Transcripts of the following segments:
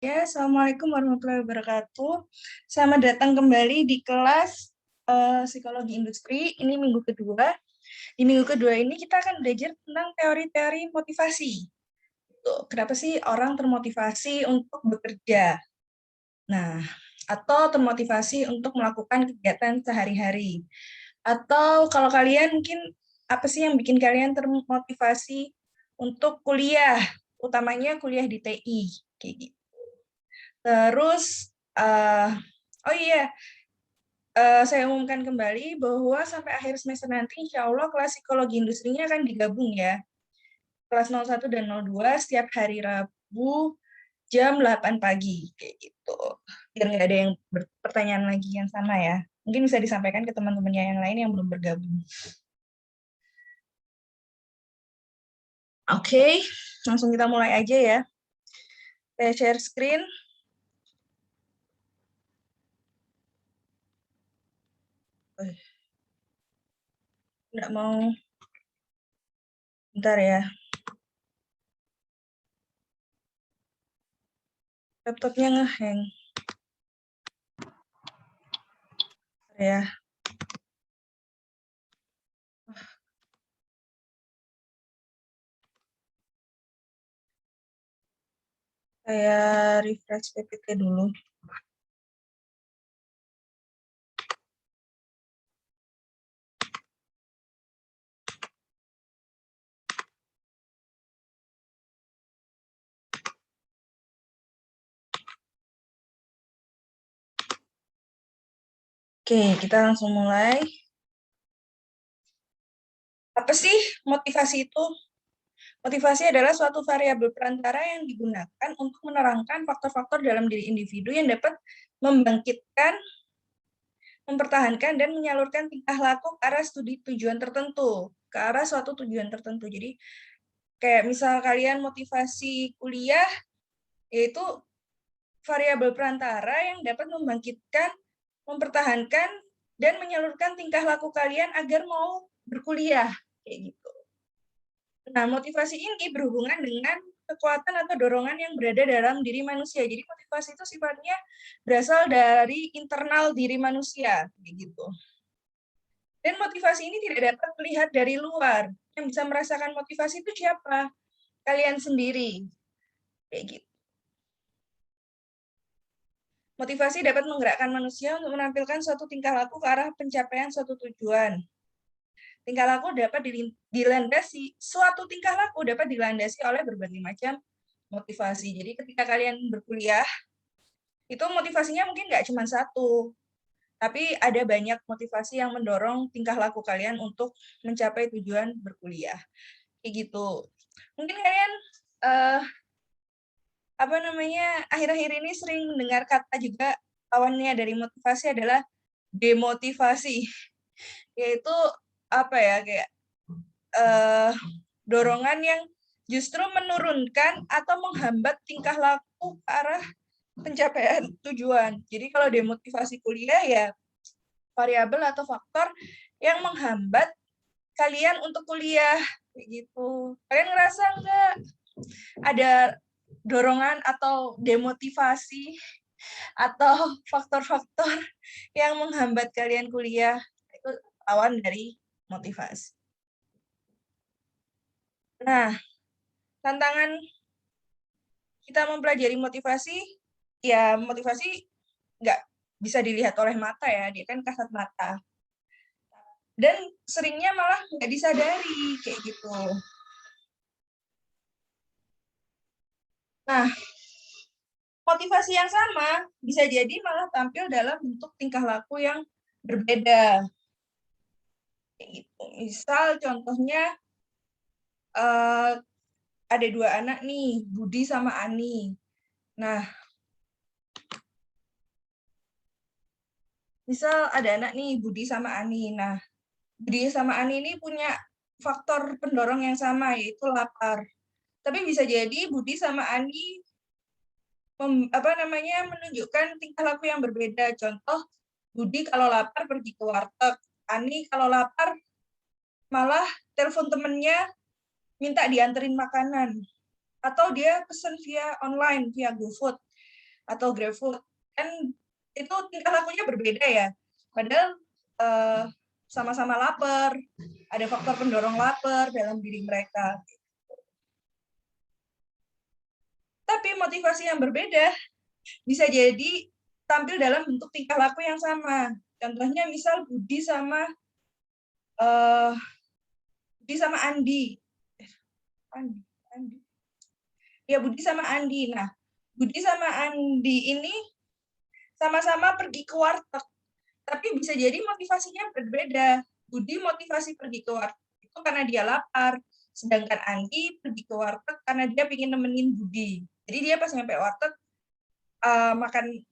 Ya, Assalamualaikum warahmatullahi wabarakatuh. Selamat datang kembali di kelas Psikologi Industri. Ini minggu kedua. Di minggu kedua ini kita akan belajar tentang teori-teori motivasi. Tuh, kenapa sih orang termotivasi untuk bekerja? Nah, atau termotivasi untuk melakukan kegiatan sehari-hari. Atau kalau kalian mungkin apa sih yang bikin kalian termotivasi untuk kuliah, utamanya kuliah di TI, kayak gitu. Terus, oh iya, saya umumkan kembali bahwa sampai akhir semester nanti, insya Allah kelas psikologi industrinya akan digabung ya. Kelas 01 dan 02 setiap hari Rabu jam 8 pagi, kayak gitu. Biar nggak ada yang pertanyaan lagi yang sama ya. Mungkin bisa disampaikan ke teman-temannya yang lain yang belum bergabung. Oke, langsung kita mulai aja ya. Saya share screen. Nggak mau, bentar ya. Laptopnya ngehang. Ya. Saya refresh PPT dulu. Oke, kita langsung mulai. Apa sih motivasi itu? Motivasi adalah suatu variabel perantara yang digunakan untuk menerangkan faktor-faktor dalam diri individu yang dapat membangkitkan, mempertahankan, dan menyalurkan tingkah laku ke arah studi tujuan tertentu, ke arah suatu tujuan tertentu. Jadi, kayak misal kalian motivasi kuliah, yaitu variabel perantara yang dapat membangkitkan, mempertahankan, dan menyalurkan tingkah laku kalian agar mau berkuliah, kayak gitu. Nah, motivasi ini berhubungan dengan kekuatan atau dorongan yang berada dalam diri manusia. Jadi motivasi itu sifatnya berasal dari internal diri manusia, begitu. Dan motivasi ini tidak dapat terlihat dari luar. Yang bisa merasakan motivasi itu siapa? Kalian sendiri, kayak gitu. Motivasi dapat menggerakkan manusia untuk menampilkan suatu tingkah laku ke arah pencapaian suatu tujuan. Tingkah laku dapat dilandasi, suatu tingkah laku dapat dilandasi oleh berbagai macam motivasi. Jadi ketika kalian berkuliah, itu motivasinya mungkin nggak cuma satu, tapi ada banyak motivasi yang mendorong tingkah laku kalian untuk mencapai tujuan berkuliah. Kayak gitu. Mungkin kalian akhir-akhir ini sering mendengar kata juga lawannya dari motivasi adalah demotivasi, yaitu apa ya, kayak dorongan yang justru menurunkan atau menghambat tingkah laku ke arah pencapaian tujuan. Jadi kalau demotivasi kuliah ya variabel atau faktor yang menghambat kalian untuk kuliah, kayak gitu. Kalian ngerasa nggak ada dorongan atau demotivasi atau faktor-faktor yang menghambat kalian kuliah? Itu lawan dari motivasi. Nah, tantangan kita mempelajari motivasi, ya motivasi nggak bisa dilihat oleh mata ya, dia kan kasat mata. Dan seringnya malah nggak disadari, kayak gitu. Nah, motivasi yang sama bisa jadi malah tampil dalam bentuk tingkah laku yang berbeda. Kayak gitu. Misal contohnya, ada dua anak nih, Budi sama Ani. Nah, misal ada anak nih, Budi sama Ani. Nah, Budi sama Ani ini punya faktor pendorong yang sama, yaitu lapar. Tapi bisa jadi Budi sama Ani menunjukkan tingkah laku yang berbeda. Contoh, Budi kalau lapar pergi ke warteg, Ani kalau lapar malah telepon temennya minta dianterin makanan, atau dia pesen via online, via GoFood. atau GrabFood. Kan itu tingkah lakunya berbeda ya. Padahal sama-sama lapar, ada faktor pendorong lapar dalam diri mereka. Tapi motivasi yang berbeda bisa jadi tampil dalam bentuk tingkah laku yang sama. Contohnya misal Budi sama Andi. Andi. Ya, Budi sama Andi. Nah, Budi sama Andi ini sama-sama pergi ke warteg. Tapi bisa jadi motivasinya berbeda. Budi motivasi pergi ke warteg itu karena dia lapar. Sedangkan Andi pergi ke warteg karena dia ingin nemenin Budi. Jadi dia pas nyampe warteg,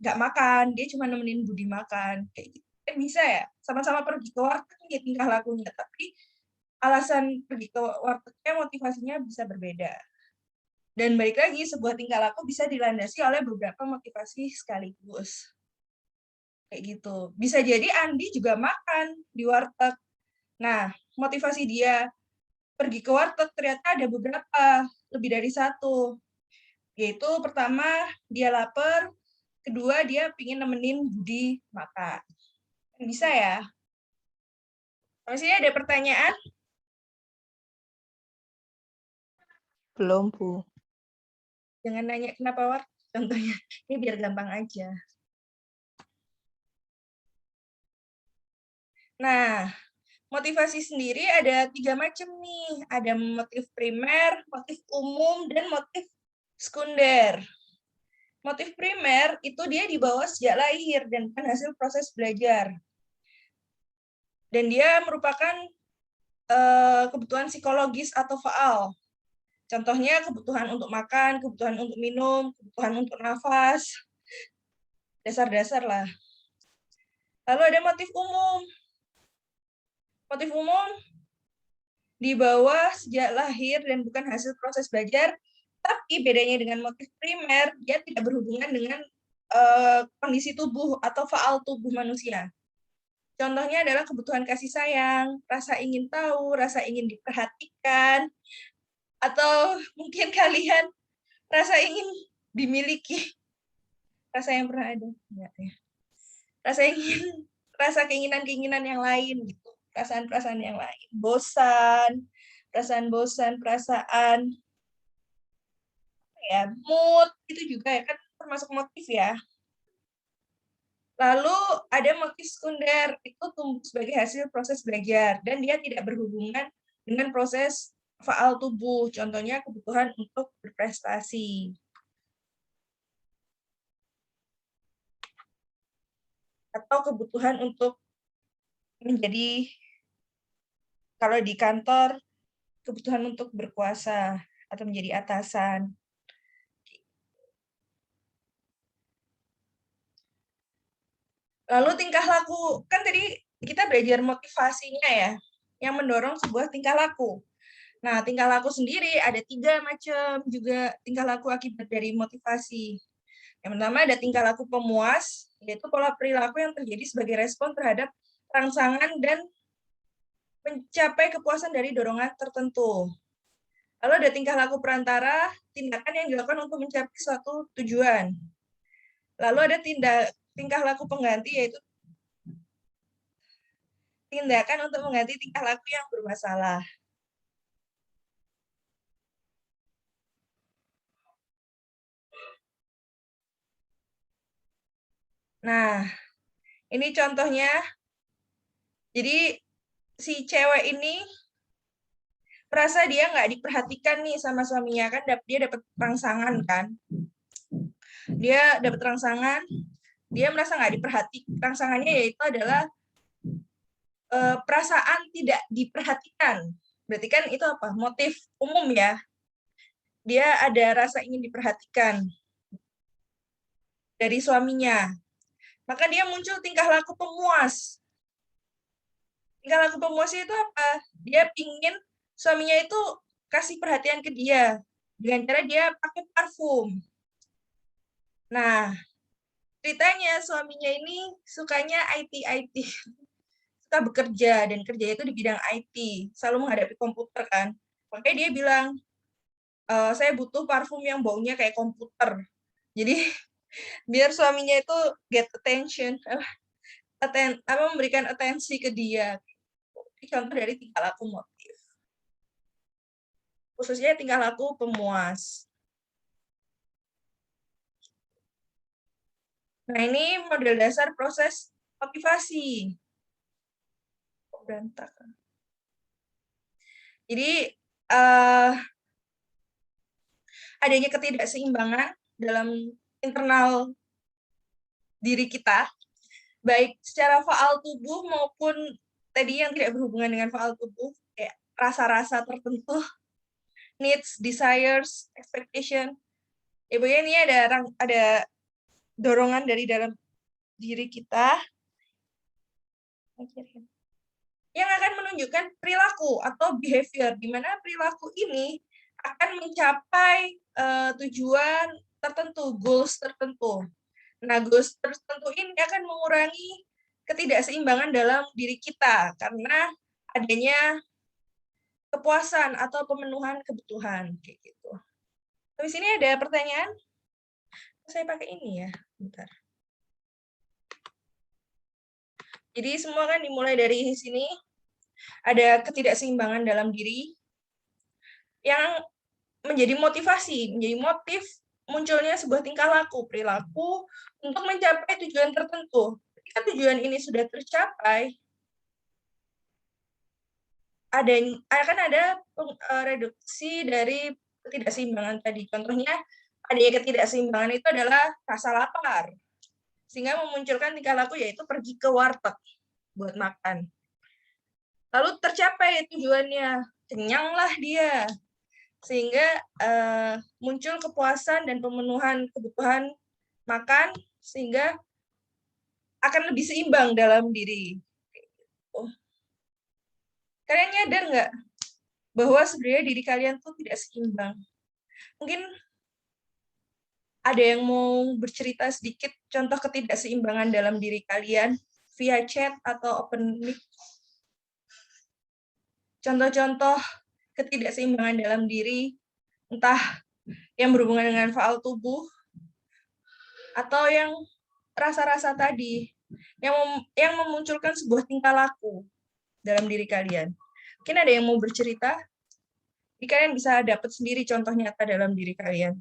nggak makan, dia cuma nemenin Budi makan. Kayak gitu. Kan bisa ya, sama-sama pergi ke warteg nih tingkah lakunya. Tapi alasan pergi ke wartegnya motivasinya bisa berbeda. Dan balik lagi, sebuah tingkah laku bisa dilandasi oleh beberapa motivasi sekaligus. Kayak gitu. Bisa jadi Andi juga makan di warteg. Nah, motivasi dia pergi ke warteg ternyata ada beberapa, lebih dari satu. Yaitu pertama, dia lapar. Kedua, dia ingin nemenin Budi makan. Bisa ya? Masih ada pertanyaan? Belum, Bu. Jangan nanya kenapa warteg, contohnya. Ini biar gampang aja. Nah, motivasi sendiri ada 3 macam nih. Ada motif primer, motif umum, dan motif sekunder. Motif primer itu dia dibawa sejak lahir dan bukan hasil proses belajar. Dan dia merupakan kebutuhan psikologis atau faal. Contohnya kebutuhan untuk makan, kebutuhan untuk minum, kebutuhan untuk nafas, dasar-dasar lah. Lalu ada motif umum. Motif umum dibawa sejak lahir dan bukan hasil proses belajar, tapi bedanya dengan motif primer, dia tidak berhubungan dengan kondisi tubuh atau faal tubuh manusia. Contohnya adalah kebutuhan kasih sayang, rasa ingin tahu, rasa ingin diperhatikan, atau mungkin kalian rasa ingin dimiliki. Rasa yang pernah ada. Enggak, ya. Rasa keinginan-keinginan yang lain gitu. Perasaan-perasaan yang lain. Bosan, perasaan ya, mood itu juga ya kan termasuk motif ya. Lalu ada motif sekunder, itu tumbuh sebagai hasil proses belajar dan dia tidak berhubungan dengan proses faal tubuh, contohnya kebutuhan untuk berprestasi. Atau kebutuhan untuk menjadi, kalau di kantor, kebutuhan untuk berkuasa atau menjadi atasan. Lalu tingkah laku, kan tadi kita belajar motivasinya ya, yang mendorong sebuah tingkah laku. Nah, tingkah laku sendiri ada 3 macam juga tingkah laku akibat dari motivasi. Yang pertama ada tingkah laku pemuas, yaitu pola perilaku yang terjadi sebagai respon terhadap rangsangan dan mencapai kepuasan dari dorongan tertentu. Lalu ada tingkah laku perantara, tindakan yang dilakukan untuk mencapai suatu tujuan. Lalu ada tingkah laku pengganti, yaitu tindakan untuk mengganti tingkah laku yang bermasalah. Nah, ini contohnya. Jadi si cewek ini merasa dia nggak diperhatikan nih sama suaminya, kan dia dapat rangsangan kan. Dia dapat rangsangan, dia merasa nggak diperhatikan. Rangsangannya yaitu adalah perasaan tidak diperhatikan. Berarti kan itu apa? Motif umum ya. Dia ada rasa ingin diperhatikan dari suaminya. Maka dia muncul tingkah laku pemuas. Tingkah laku pemuas itu apa? Dia pingin suaminya itu kasih perhatian ke dia dengan cara dia pakai parfum. Nah, ceritanya suaminya ini sukanya IT, suka bekerja dan kerja itu di bidang IT, selalu menghadapi komputer kan. Makanya dia bilang, saya butuh parfum yang baunya kayak komputer. Jadi biar suaminya itu get attention, memberikan atensi ke dia. Contoh dari tingkah laku motif, khususnya tingkah laku pemuas. Nah, ini model dasar proses motivasi. Berantakan. Jadi, adanya ketidakseimbangan dalam internal diri kita, baik secara faal tubuh maupun tadi yang tidak berhubungan dengan faal tubuh, kayak rasa-rasa tertentu, needs, desires, expectation. Ibu ini ada dorongan dari dalam diri kita yang akan menunjukkan perilaku atau behavior, di mana perilaku ini akan mencapai tujuan tertentu, goals tertentu. Nah, goals tertentu ini akan mengurangi ketidakseimbangan dalam diri kita karena adanya kepuasan atau pemenuhan kebutuhan kayak gitu. Habis ini ada pertanyaan? Saya pakai ini ya, bentar. Jadi semua kan dimulai dari sini, ada ketidakseimbangan dalam diri yang menjadi motivasi, menjadi motif munculnya sebuah tingkah laku, perilaku untuk mencapai tujuan tertentu. Ketika tujuan ini sudah tercapai, akan ada reduksi dari ketidakseimbangan tadi. Contohnya, adanya ketidakseimbangan itu adalah rasa lapar, sehingga memunculkan tingkah laku yaitu pergi ke warteg buat makan. Lalu tercapai tujuannya, kenyanglah dia, sehingga muncul kepuasan dan pemenuhan kebutuhan makan, sehingga akan lebih seimbang dalam diri. Kalian nyadar nggak bahwa sebenarnya diri kalian tuh tidak seimbang? Mungkin ada yang mau bercerita sedikit contoh ketidakseimbangan dalam diri kalian via chat atau open mic? Contoh-contoh ketidakseimbangan dalam diri, entah yang berhubungan dengan faal tubuh, atau yang rasa-rasa tadi, yang memunculkan sebuah tingkah laku dalam diri kalian. Mungkin ada yang mau bercerita? Jadi kalian bisa dapat sendiri contoh nyata dalam diri kalian.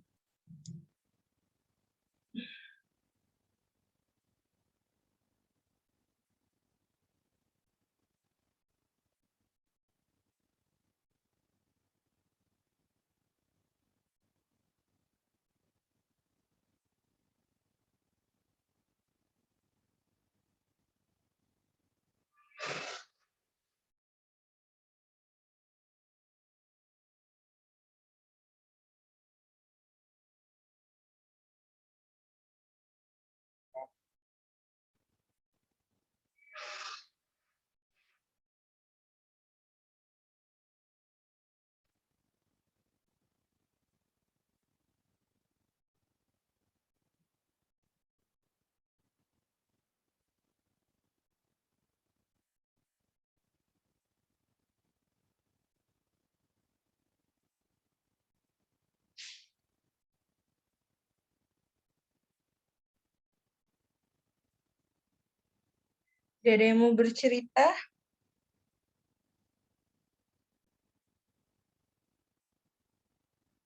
Ada yang mau bercerita?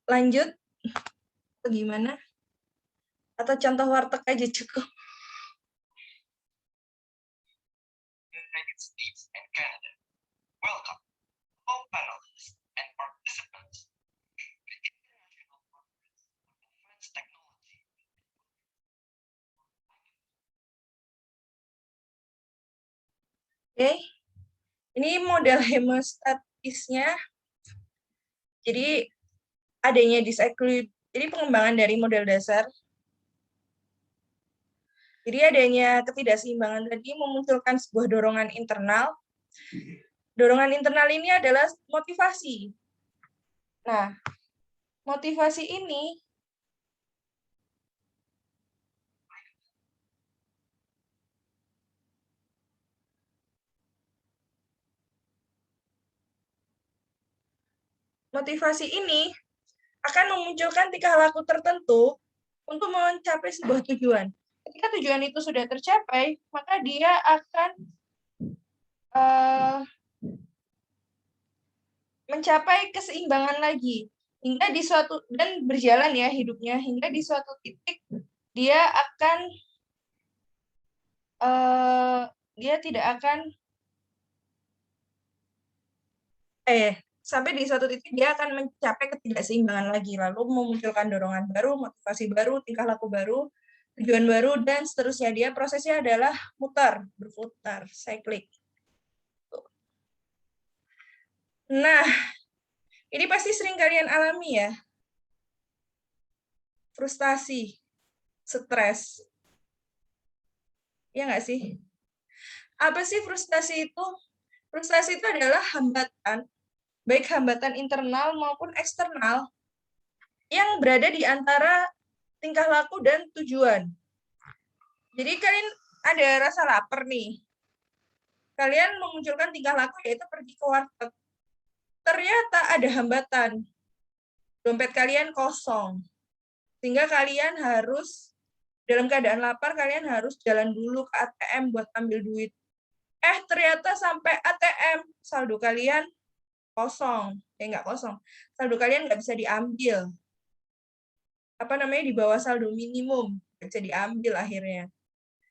Lanjut? Atau gimana? Atau contoh warteg aja cukup? United States and Canada. Welcome, all panelists and participants to the International Conference on Advanced Technology. Oke, ini model hemostatisnya. Jadi adanya jadi pengembangan dari model dasar. Jadi adanya ketidakseimbangan tadi memunculkan sebuah dorongan internal. Dorongan internal ini adalah motivasi. Nah, motivasi ini akan memunculkan tingkah laku tertentu untuk mencapai sebuah tujuan. Ketika tujuan itu sudah tercapai, maka dia akan mencapai keseimbangan lagi hingga di suatu dan berjalan ya hidupnya hingga di suatu titik dia akan dia tidak akan sampai di suatu titik dia akan mencapai ketidakseimbangan lagi, lalu memunculkan dorongan baru, motivasi baru, tingkah laku baru, tujuan baru, dan seterusnya. Dia prosesnya adalah mutar, berputar, cyclic. Nah, ini pasti sering kalian alami ya. Frustasi, stres. Ya nggak sih? Apa sih frustasi itu? Frustasi itu adalah hambatan, baik hambatan internal maupun eksternal, yang berada di antara tingkah laku dan tujuan. Jadi kalian ada rasa lapar nih. Kalian memunculkan tingkah laku yaitu pergi ke warteg. Ternyata ada hambatan. Dompet kalian kosong. Sehingga kalian harus, dalam keadaan lapar, kalian harus jalan dulu ke ATM buat ambil duit. Ternyata sampai ATM, saldo kalian kosong. Nggak kosong. Saldo kalian nggak bisa diambil. Di bawah saldo minimum. Nggak bisa diambil akhirnya.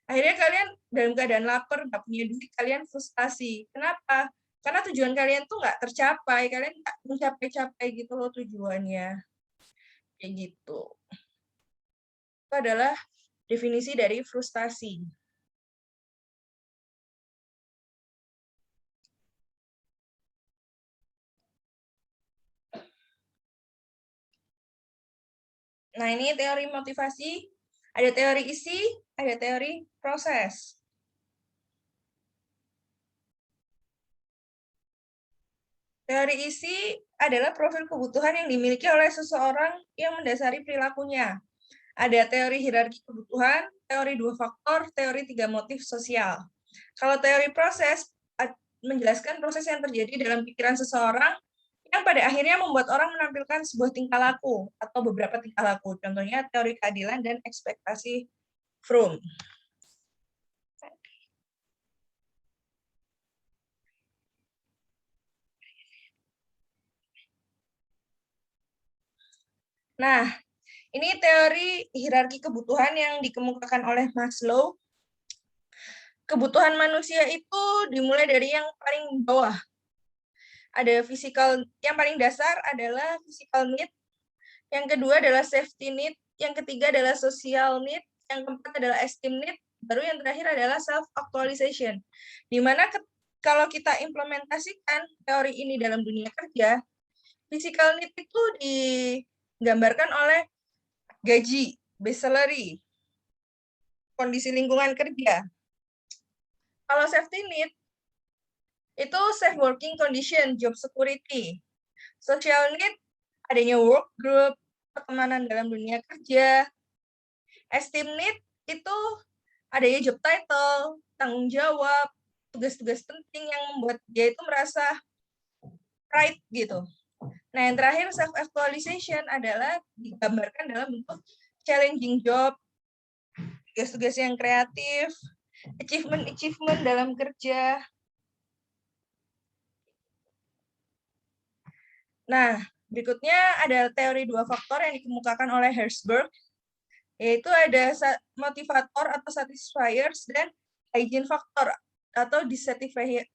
Akhirnya kalian dalam keadaan lapar, nggak punya duit, kalian frustasi. Kenapa? Karena tujuan kalian tuh nggak tercapai, kalian nggak mencapai-capai gitu loh tujuannya. Kayak gitu. Itu adalah definisi dari frustasi. Nah, ini teori motivasi, ada teori isi, ada teori proses. Teori isi adalah profil kebutuhan yang dimiliki oleh seseorang yang mendasari perilakunya. Ada teori hierarki kebutuhan, teori 2 faktor, teori 3 motif sosial. Kalau teori proses menjelaskan proses yang terjadi dalam pikiran seseorang yang pada akhirnya membuat orang menampilkan sebuah tingkah laku atau beberapa tingkah laku. Contohnya teori keadilan dan ekspektasi Fromm. Nah, ini teori hierarki kebutuhan yang dikemukakan oleh Maslow. Kebutuhan manusia itu dimulai dari yang paling bawah. Ada physical, yang paling dasar adalah physical need, yang kedua adalah safety need, yang ketiga adalah social need, yang keempat adalah esteem need, baru yang terakhir adalah self-actualization. Di mana kalau kita implementasikan teori ini dalam dunia kerja, physical need itu digambarkan oleh gaji, base salary, kondisi lingkungan kerja. Kalau safety need, itu safe working condition, job security. Social need, adanya work group, pertemanan dalam dunia kerja. Esteem need, itu adanya job title, tanggung jawab, tugas-tugas penting yang membuat dia itu merasa pride gitu. Nah, yang terakhir self-actualization adalah digambarkan dalam bentuk challenging job, tugas-tugas yang kreatif, achievement dalam kerja. Nah, berikutnya ada teori 2 faktor yang dikemukakan oleh Herzberg, yaitu ada motivator atau satisfiers dan hygiene factor atau dissatisfier.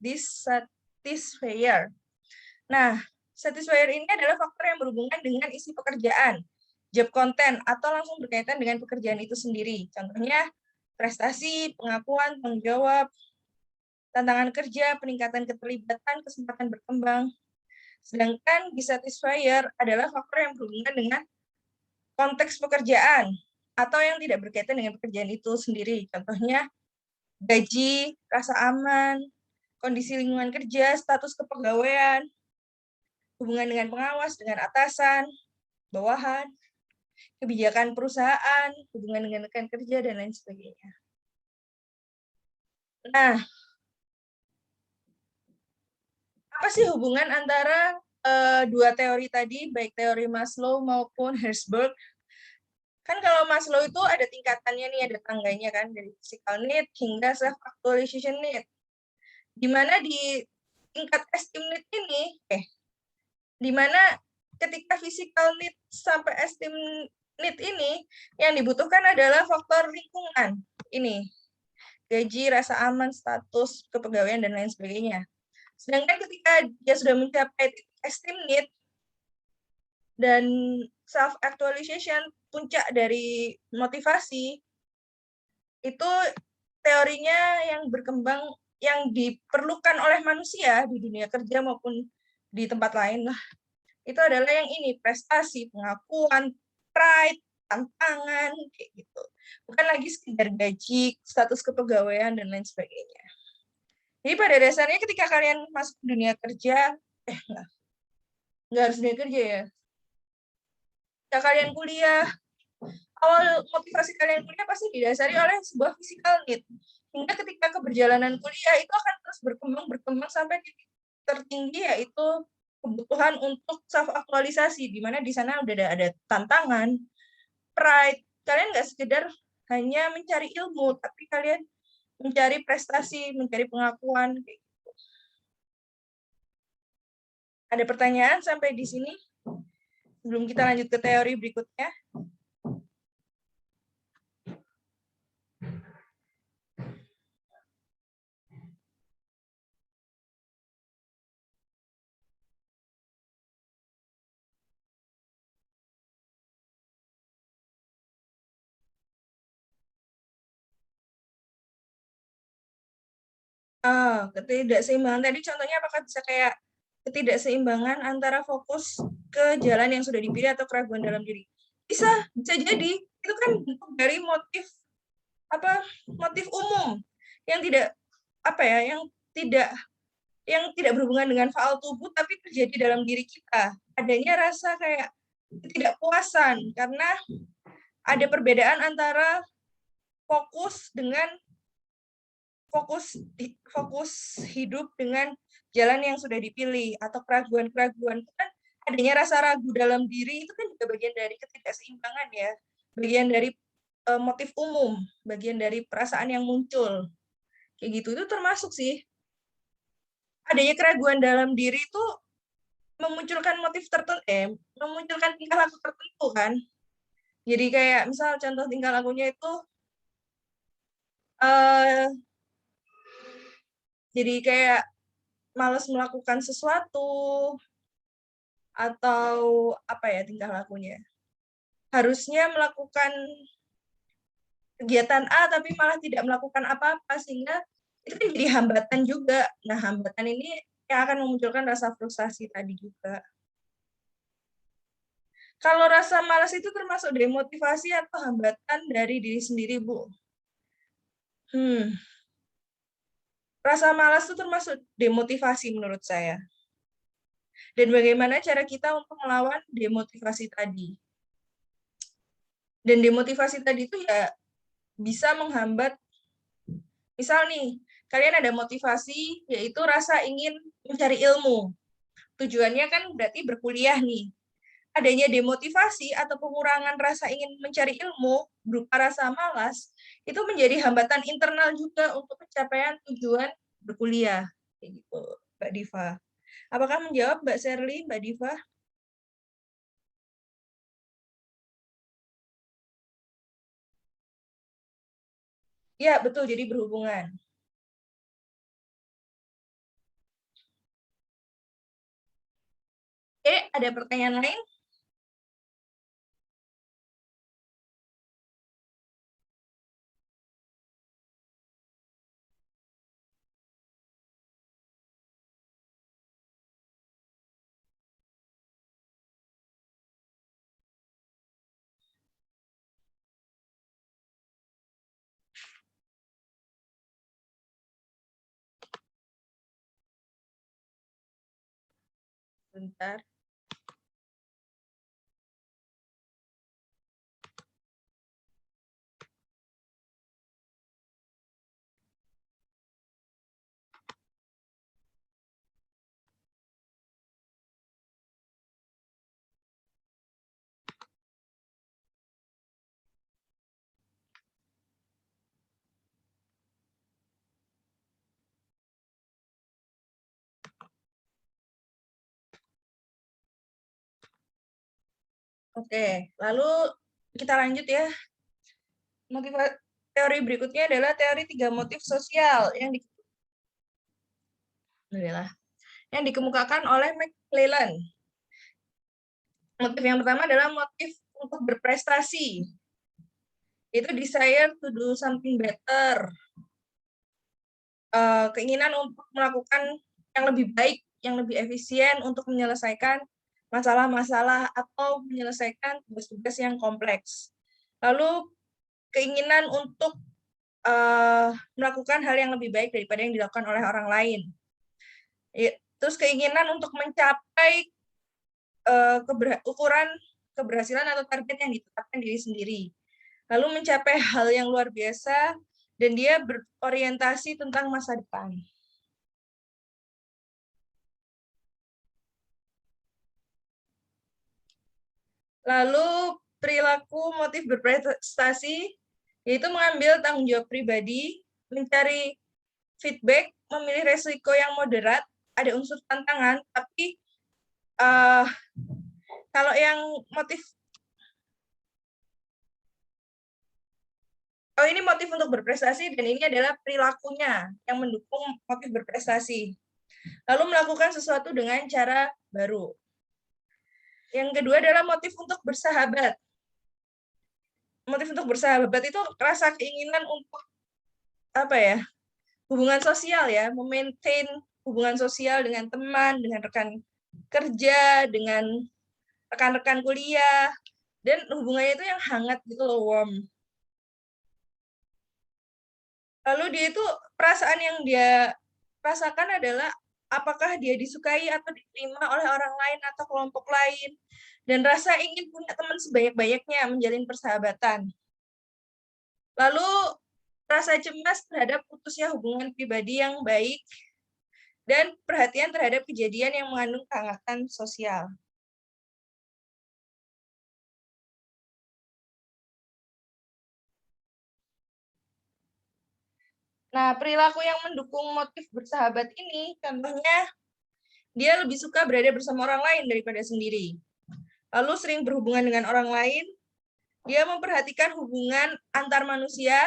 Nah, satisfier ini adalah faktor yang berhubungan dengan isi pekerjaan, job content, atau langsung berkaitan dengan pekerjaan itu sendiri. Contohnya, prestasi, pengakuan, tanggung jawab, tantangan kerja, peningkatan keterlibatan, kesempatan berkembang. Sedangkan dissatisfier adalah faktor yang berhubungan dengan konteks pekerjaan atau yang tidak berkaitan dengan pekerjaan itu sendiri. Contohnya, gaji, rasa aman, kondisi lingkungan kerja, status kepegawaian, hubungan dengan pengawas, dengan atasan, bawahan, kebijakan perusahaan, hubungan dengan rekan kerja, dan lain sebagainya. Nah, apa sih hubungan antara dua teori tadi, baik teori Maslow maupun Herzberg? Kan kalau Maslow itu ada tingkatannya nih, ada tangganya kan, dari physical need hingga self-actualization need. Di mana di tingkat esteem need ini, di mana ketika physical need sampai esteem need ini, yang dibutuhkan adalah faktor lingkungan. Ini, gaji, rasa aman, status, kepegawaian, dan lain sebagainya. Sedangkan ketika dia sudah mencapai esteem need dan self-actualization, puncak dari motivasi, itu teorinya yang berkembang, yang diperlukan oleh manusia di dunia kerja maupun di tempat lain lah. Itu adalah yang ini, prestasi, pengakuan, pride, tantangan, kayak gitu. Bukan lagi sekedar gaji, status kepegawaian, dan lain sebagainya. Jadi pada dasarnya ketika kalian masuk dunia kerja, nggak harus dunia kerja ya. Ketika kalian kuliah, awal motivasi kalian kuliah pasti didasari oleh sebuah physical need. Hingga ketika keberjalanan kuliah itu akan terus berkembang sampai titik tertinggi, yaitu kebutuhan untuk self-aktualisasi, di mana di sana udah ada tantangan, pride. Kalian nggak sekedar hanya mencari ilmu, tapi kalian mencari prestasi, mencari pengakuan. Ada pertanyaan sampai di sini? Sebelum kita lanjut ke teori berikutnya. Ketidakseimbangan tadi contohnya apakah bisa kayak ketidakseimbangan antara fokus ke jalan yang sudah dipilih atau keraguan dalam diri? Bisa jadi. Itu kan bentuk dari motif umum yang tidak yang tidak berhubungan dengan faal tubuh, tapi terjadi dalam diri kita. Adanya rasa kayak ketidakpuasan karena ada perbedaan antara fokus hidup dengan jalan yang sudah dipilih, atau keraguan-keraguan. Kan adanya rasa ragu dalam diri itu kan juga bagian dari ketidakseimbangan ya, bagian dari motif umum, bagian dari perasaan yang muncul kayak gitu. Itu termasuk sih. Adanya keraguan dalam diri itu memunculkan memunculkan tingkah laku tertentu kan. Jadi kayak misal contoh tingkah lakunya itu jadi kayak malas melakukan sesuatu, atau tingkah lakunya. Harusnya melakukan kegiatan A tapi malah tidak melakukan apa-apa, sehingga itu kan jadi hambatan juga. Nah, hambatan ini yang akan memunculkan rasa frustasi tadi juga. Kalau rasa malas itu termasuk demotivasi atau hambatan dari diri sendiri, Bu? Rasa malas itu termasuk demotivasi menurut saya. Dan bagaimana cara kita untuk melawan demotivasi tadi? Dan demotivasi tadi itu ya bisa menghambat, misal nih, kalian ada motivasi, yaitu rasa ingin mencari ilmu. Tujuannya kan berarti berkuliah nih. Adanya demotivasi atau pengurangan rasa ingin mencari ilmu berupa rasa malas, itu menjadi hambatan internal juga untuk pencapaian tujuan berkuliah. Kayak gitu, Mbak Diva. Apakah menjawab Mbak Sherly, Mbak Diva? Ya, betul, jadi berhubungan. Ada pertanyaan lain? Bentar. Oke, lalu kita lanjut ya. Teori berikutnya adalah teori 3 motif sosial yang dikemukakan oleh McClellan. Motif yang pertama adalah motif untuk berprestasi. Itu desire to do something better. Keinginan untuk melakukan yang lebih baik, yang lebih efisien untuk menyelesaikan masalah-masalah atau menyelesaikan tugas-tugas yang kompleks. Lalu keinginan untuk melakukan hal yang lebih baik daripada yang dilakukan oleh orang lain. Terus keinginan untuk mencapai ukuran keberhasilan atau target yang ditetapkan diri sendiri. Lalu mencapai hal yang luar biasa, dan dia berorientasi tentang masa depan. Lalu perilaku motif berprestasi, yaitu mengambil tanggung jawab pribadi, mencari feedback, memilih resiko yang moderat, ada unsur tantangan, tapi kalau yang motif ini motif untuk berprestasi, dan ini adalah perilakunya yang mendukung motif berprestasi. Lalu melakukan sesuatu dengan cara baru. Yang kedua adalah motif untuk bersahabat. Motif untuk bersahabat itu rasa keinginan untuk hubungan sosial ya, memaintain hubungan sosial dengan teman, dengan rekan kerja, dengan rekan-rekan kuliah, dan hubungannya itu yang hangat gitu loh, warm. Lalu dia itu perasaan yang dia rasakan adalah apakah dia disukai atau diterima oleh orang lain atau kelompok lain, dan rasa ingin punya teman sebanyak-banyaknya, menjalin persahabatan. Lalu rasa cemas terhadap putusnya hubungan pribadi yang baik, dan perhatian terhadap kejadian yang mengandung kehangatan sosial. Nah, perilaku yang mendukung motif bersahabat ini, contohnya dia lebih suka berada bersama orang lain daripada sendiri. Lalu sering berhubungan dengan orang lain, dia memperhatikan hubungan antar manusia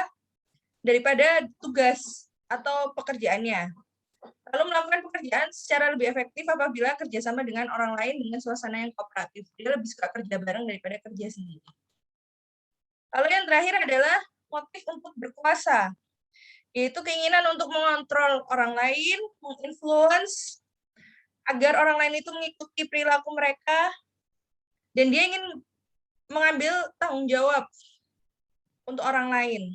daripada tugas atau pekerjaannya. Lalu melakukan pekerjaan secara lebih efektif apabila kerjasama dengan orang lain dengan suasana yang kooperatif. Dia lebih suka kerja bareng daripada kerja sendiri. Lalu yang terakhir adalah motif untuk berkuasa, yaitu keinginan untuk mengontrol orang lain, menginfluence agar orang lain itu mengikuti perilaku mereka, dan dia ingin mengambil tanggung jawab untuk orang lain.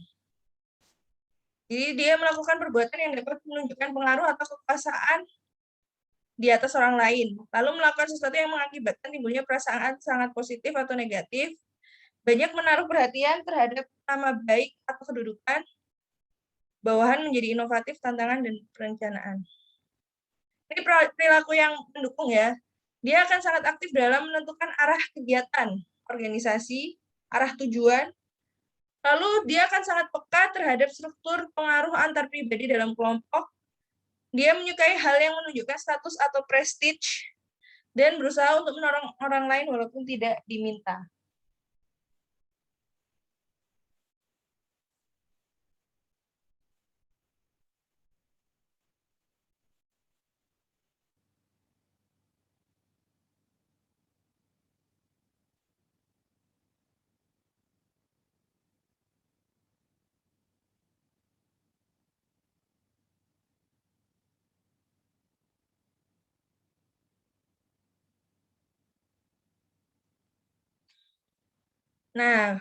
Jadi dia melakukan perbuatan yang dapat menunjukkan pengaruh atau kekuasaan di atas orang lain, lalu melakukan sesuatu yang mengakibatkan timbulnya perasaan sangat positif atau negatif, banyak menaruh perhatian terhadap nama baik atau kedudukan, bawahan menjadi inovatif, tantangan, dan perencanaan. Ini perilaku yang mendukung ya. Dia akan sangat aktif dalam menentukan arah kegiatan organisasi, arah tujuan. Lalu dia akan sangat peka terhadap struktur pengaruh antar pribadi dalam kelompok. Dia menyukai hal yang menunjukkan status atau prestige, dan berusaha untuk menolong orang lain walaupun tidak diminta. Nah,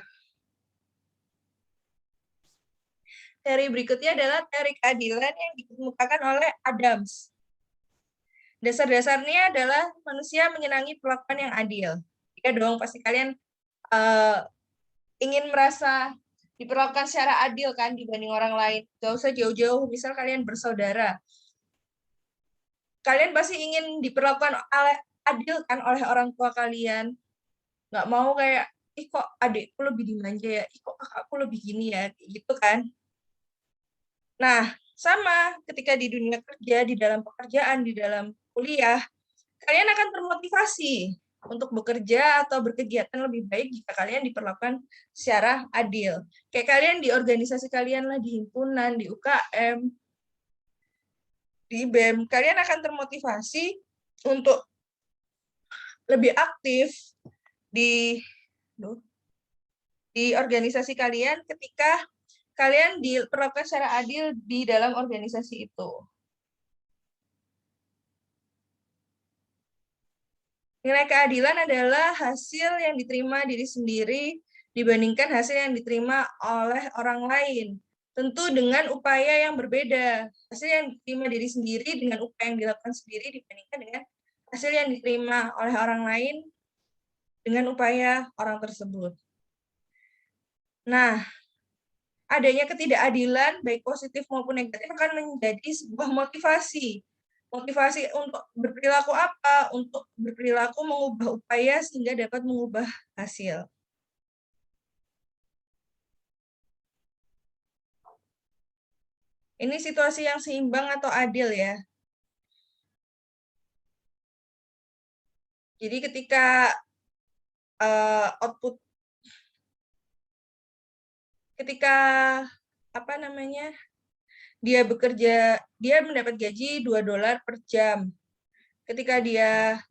teori berikutnya adalah teori keadilan yang dikemukakan oleh Adams. Dasar-dasarnya adalah manusia menyenangi perlakuan yang adil. Ya dong, pasti kalian ingin merasa diperlakukan secara adil kan dibanding orang lain. Gak usah jauh-jauh, misal kalian bersaudara. Kalian pasti ingin diperlakukan adil kan oleh orang tua kalian. Nggak mau kayak, ih kok adikku lebih dimanja ya, ih kok kakakku lebih gini ya, gitu kan. Nah, sama ketika di dunia kerja, di dalam pekerjaan, di dalam kuliah, kalian akan termotivasi untuk bekerja atau berkegiatan lebih baik jika kalian diperlakukan secara adil. Kayak kalian di organisasi kalian lah, di himpunan, di UKM, di BEM, kalian akan termotivasi untuk lebih aktif di organisasi kalian ketika kalian diperlakukan secara adil di dalam organisasi itu. Nilai keadilan adalah hasil yang diterima diri sendiri dibandingkan hasil yang diterima oleh orang lain. Tentu dengan upaya yang berbeda. Hasil yang diterima diri sendiri dengan upaya yang dilakukan sendiri dibandingkan dengan hasil yang diterima oleh orang lain dengan upaya orang tersebut. Nah, adanya ketidakadilan, baik positif maupun negatif, akan menjadi sebuah motivasi. Motivasi untuk berperilaku apa? Untuk berperilaku mengubah upaya sehingga dapat mengubah hasil. Ini situasi yang seimbang atau adil ya. Jadi ketika ketika dia bekerja, dia mendapat gaji $2 per jam. Ketika dia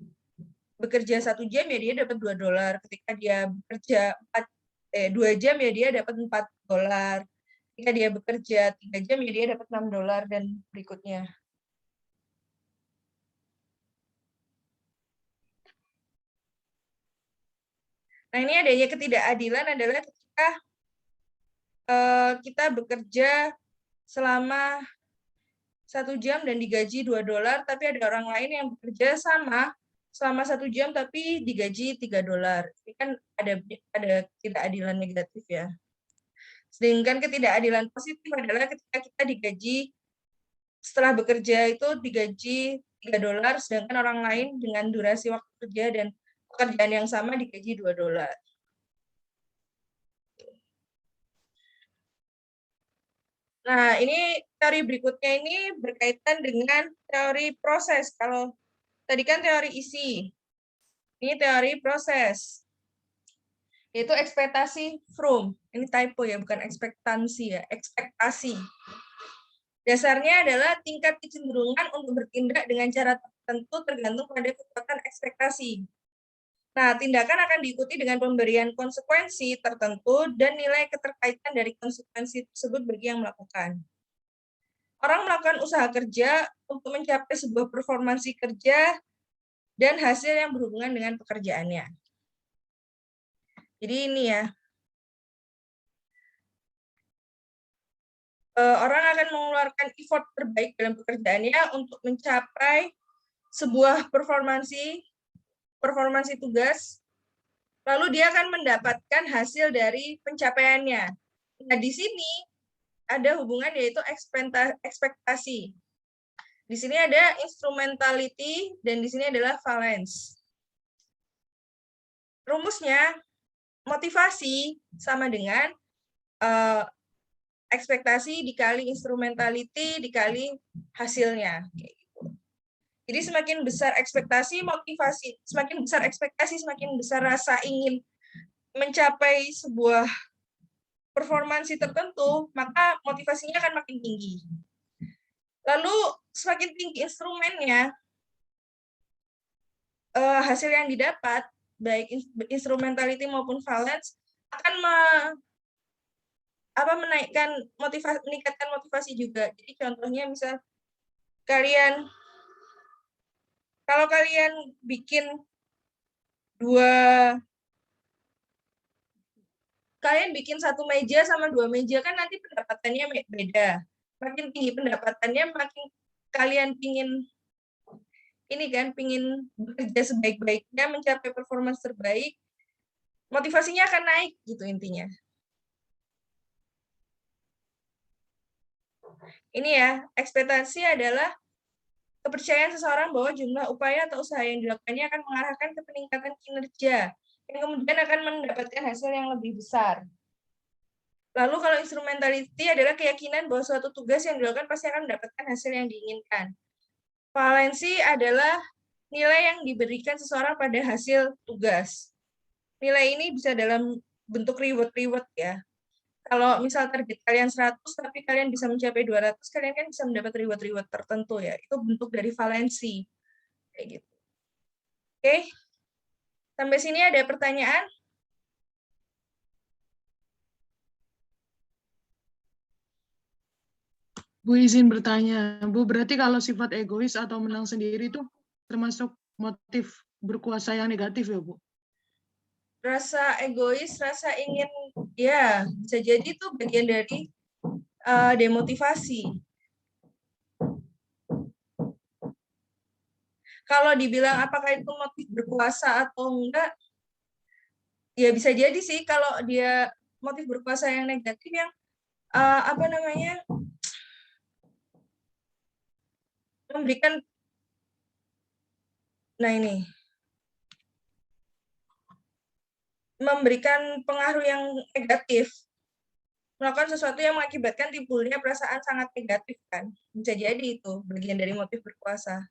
bekerja 1 jam ya dia dapat $2. Ketika dia bekerja 2 jam ya dia dapat $4. Ketika dia bekerja 3 jam ya dia dapat $6 dan berikutnya. Nah, ini adanya ketidakadilan adalah ketika kita bekerja selama 1 jam dan digaji $2, tapi ada orang lain yang bekerja sama selama 1 jam tapi digaji $3. Ini kan ada ketidakadilan negatif ya. Sedangkan ketidakadilan positif adalah ketika kita digaji setelah bekerja itu digaji $3, sedangkan orang lain dengan durasi waktu kerja dan pekerjaan yang sama digaji $2. Nah, ini teori berikutnya ini berkaitan dengan teori proses. Kalau tadi kan teori isi, ini teori proses. Yaitu ekspektasi Froome. Ini typo ya, bukan ekspektansi ya, ekspektasi. Dasarnya adalah tingkat kecenderungan untuk bertindak dengan cara tertentu tergantung pada kekuatan ekspektasi. Nah, tindakan akan diikuti dengan pemberian konsekuensi tertentu dan nilai keterkaitan dari konsekuensi tersebut bagi yang melakukan. Orang melakukan usaha kerja untuk mencapai sebuah performansi kerja dan hasil yang berhubungan dengan pekerjaannya. Jadi ini ya, orang akan mengeluarkan effort terbaik dalam pekerjaannya untuk mencapai sebuah performansi tugas, lalu dia akan mendapatkan hasil dari pencapaiannya. Nah, di sini ada hubungan yaitu ekspektasi. Di sini ada instrumentality dan di sini adalah valence. Rumusnya motivasi sama dengan ekspektasi dikali instrumentality dikali hasilnya. Jadi semakin besar ekspektasi, motivasi, semakin besar ekspektasi, semakin besar rasa ingin mencapai sebuah performansi tertentu, maka motivasinya akan makin tinggi. Lalu semakin tinggi instrumennya, hasil yang didapat, baik instrumentality maupun valence, akan meningkatkan motivasi juga. Jadi contohnya misal kalau kalian bikin satu meja sama 2 meja kan nanti pendapatannya beda. Makin tinggi pendapatannya, makin kalian pingin bekerja sebaik-baiknya, mencapai performance terbaik, motivasinya akan naik gitu intinya. Ini ya, ekspektasi adalah kepercayaan seseorang bahwa jumlah upaya atau usaha yang dilakukannya akan mengarahkan ke peningkatan kinerja, yang kemudian akan mendapatkan hasil yang lebih besar. Lalu kalau instrumentality adalah keyakinan bahwa suatu tugas yang dilakukan pasti akan mendapatkan hasil yang diinginkan. Valensi adalah nilai yang diberikan seseorang pada hasil tugas. Nilai ini bisa dalam bentuk reward ya. Kalau misal target kalian 100, tapi kalian bisa mencapai 200, kalian kan bisa mendapat reward tertentu ya. Itu bentuk dari valensi. Kayak gitu. Oke. Sampai sini ada pertanyaan? Bu izin bertanya, Bu, berarti kalau sifat egois atau menang sendiri itu termasuk motif berkuasa yang negatif ya, Bu? Rasa egois, rasa ingin, ya bisa jadi itu bagian dari demotivasi. Kalau dibilang apakah itu motif berkuasa atau enggak, ya bisa jadi sih kalau dia motif berkuasa yang negatif yang memberikan, nah ini, memberikan pengaruh yang negatif, melakukan sesuatu yang mengakibatkan timbulnya perasaan sangat negatif kan, bisa jadi itu bagian dari motif berkuasa.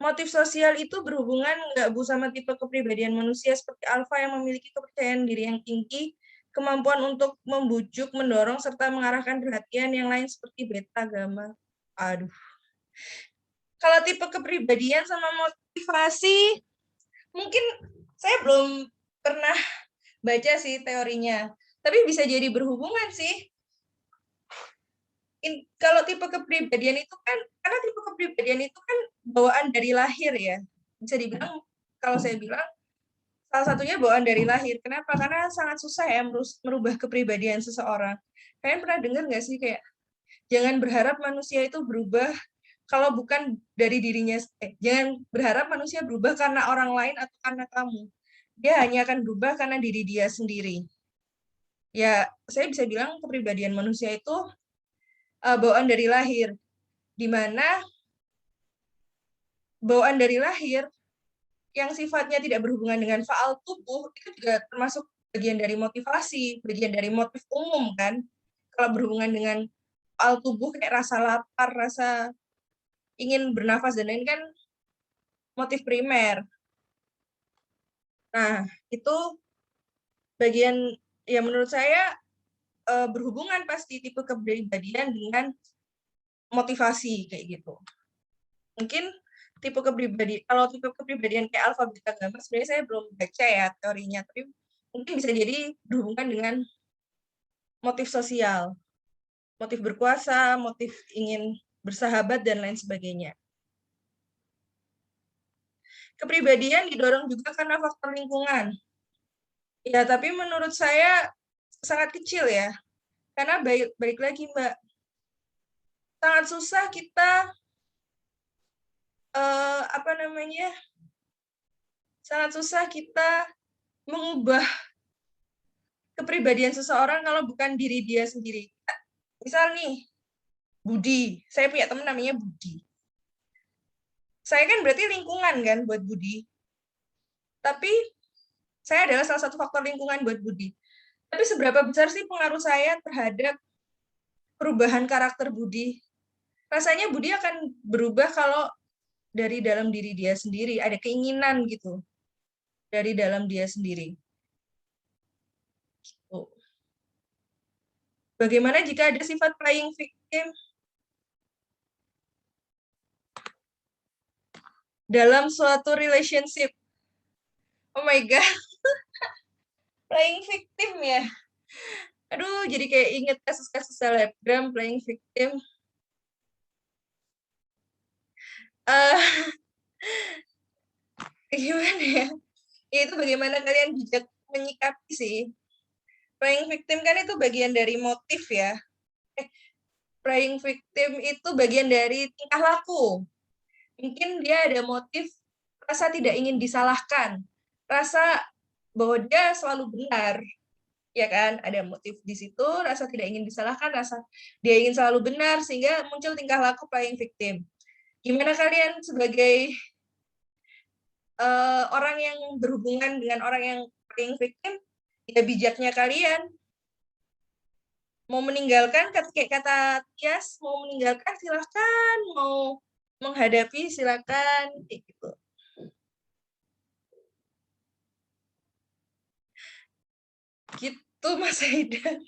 Motif sosial itu berhubungan nggak Bu sama tipe kepribadian manusia seperti alfa yang memiliki kepercayaan diri yang tinggi, kemampuan untuk membujuk, mendorong, serta mengarahkan perhatian yang lain seperti beta, gamma. Aduh. Kalau tipe kepribadian sama motivasi, mungkin saya belum pernah baca sih teorinya, tapi bisa jadi berhubungan sih. Kalau tipe kepribadian itu kan, karena tipe kepribadian itu kan bawaan dari lahir ya, bisa dibilang, kalau saya bilang salah satunya bawaan dari lahir. Kenapa? Karena sangat susah ya merubah kepribadian seseorang. Kalian pernah dengar nggak sih kayak jangan berharap manusia itu berubah kalau bukan dari dirinya. Jangan berharap manusia berubah karena orang lain atau karena kamu. Dia hanya akan berubah karena diri dia sendiri. Ya, saya bisa bilang kepribadian manusia itu bawaan dari lahir, di mana bawaan dari lahir yang sifatnya tidak berhubungan dengan faal tubuh itu juga termasuk bagian dari motivasi, bagian dari motif umum kan. Kalau berhubungan dengan faal tubuh kayak rasa lapar, rasa ingin bernafas dan lain kan motif primer. Nah, itu bagian ya menurut saya berhubungan pasti tipe kepribadian dengan motivasi kayak gitu. Mungkin tipe kepribadian, kalau tipe kepribadian kayak alfa beta gamma sebenarnya saya belum baca ya teorinya, tapi mungkin bisa jadi berhubungan dengan motif sosial, motif berkuasa, motif ingin bersahabat dan lain sebagainya. Kepribadian didorong juga karena faktor lingkungan. Ya, tapi menurut saya sangat kecil ya. Karena balik lagi Mbak, sangat susah kita sangat susah kita mengubah kepribadian seseorang kalau bukan diri dia sendiri. Misal nih, Budi, saya punya teman namanya Budi. Saya kan berarti lingkungan kan buat Budi. Tapi saya adalah salah satu faktor lingkungan buat Budi. Tapi seberapa besar sih pengaruh saya terhadap perubahan karakter Budi? Rasanya Budi akan berubah kalau dari dalam diri dia sendiri, ada keinginan gitu dari dalam dia sendiri. Bagaimana jika ada sifat playing victim dalam suatu relationship? Oh my God. Playing victim ya. Aduh, jadi kayak inget kasus-kasus selebgram playing victim. Gimana ya? Ya itu bagaimana kalian bijak menyikapi sih. Playing victim kan itu bagian dari motif ya. Playing victim itu bagian dari tingkah laku. Mungkin dia ada motif rasa tidak ingin disalahkan. Rasa bahwa dia selalu benar. Ya kan, ada motif di situ, rasa tidak ingin disalahkan, rasa dia ingin selalu benar, sehingga muncul tingkah laku playing victim. Gimana kalian sebagai orang yang berhubungan dengan orang yang playing victim, ya bijaknya kalian mau meninggalkan, kayak kata Tias, mau meninggalkan silahkan, mau menghadapi, silakan, kayak gitu. Gitu, Mas Haidar.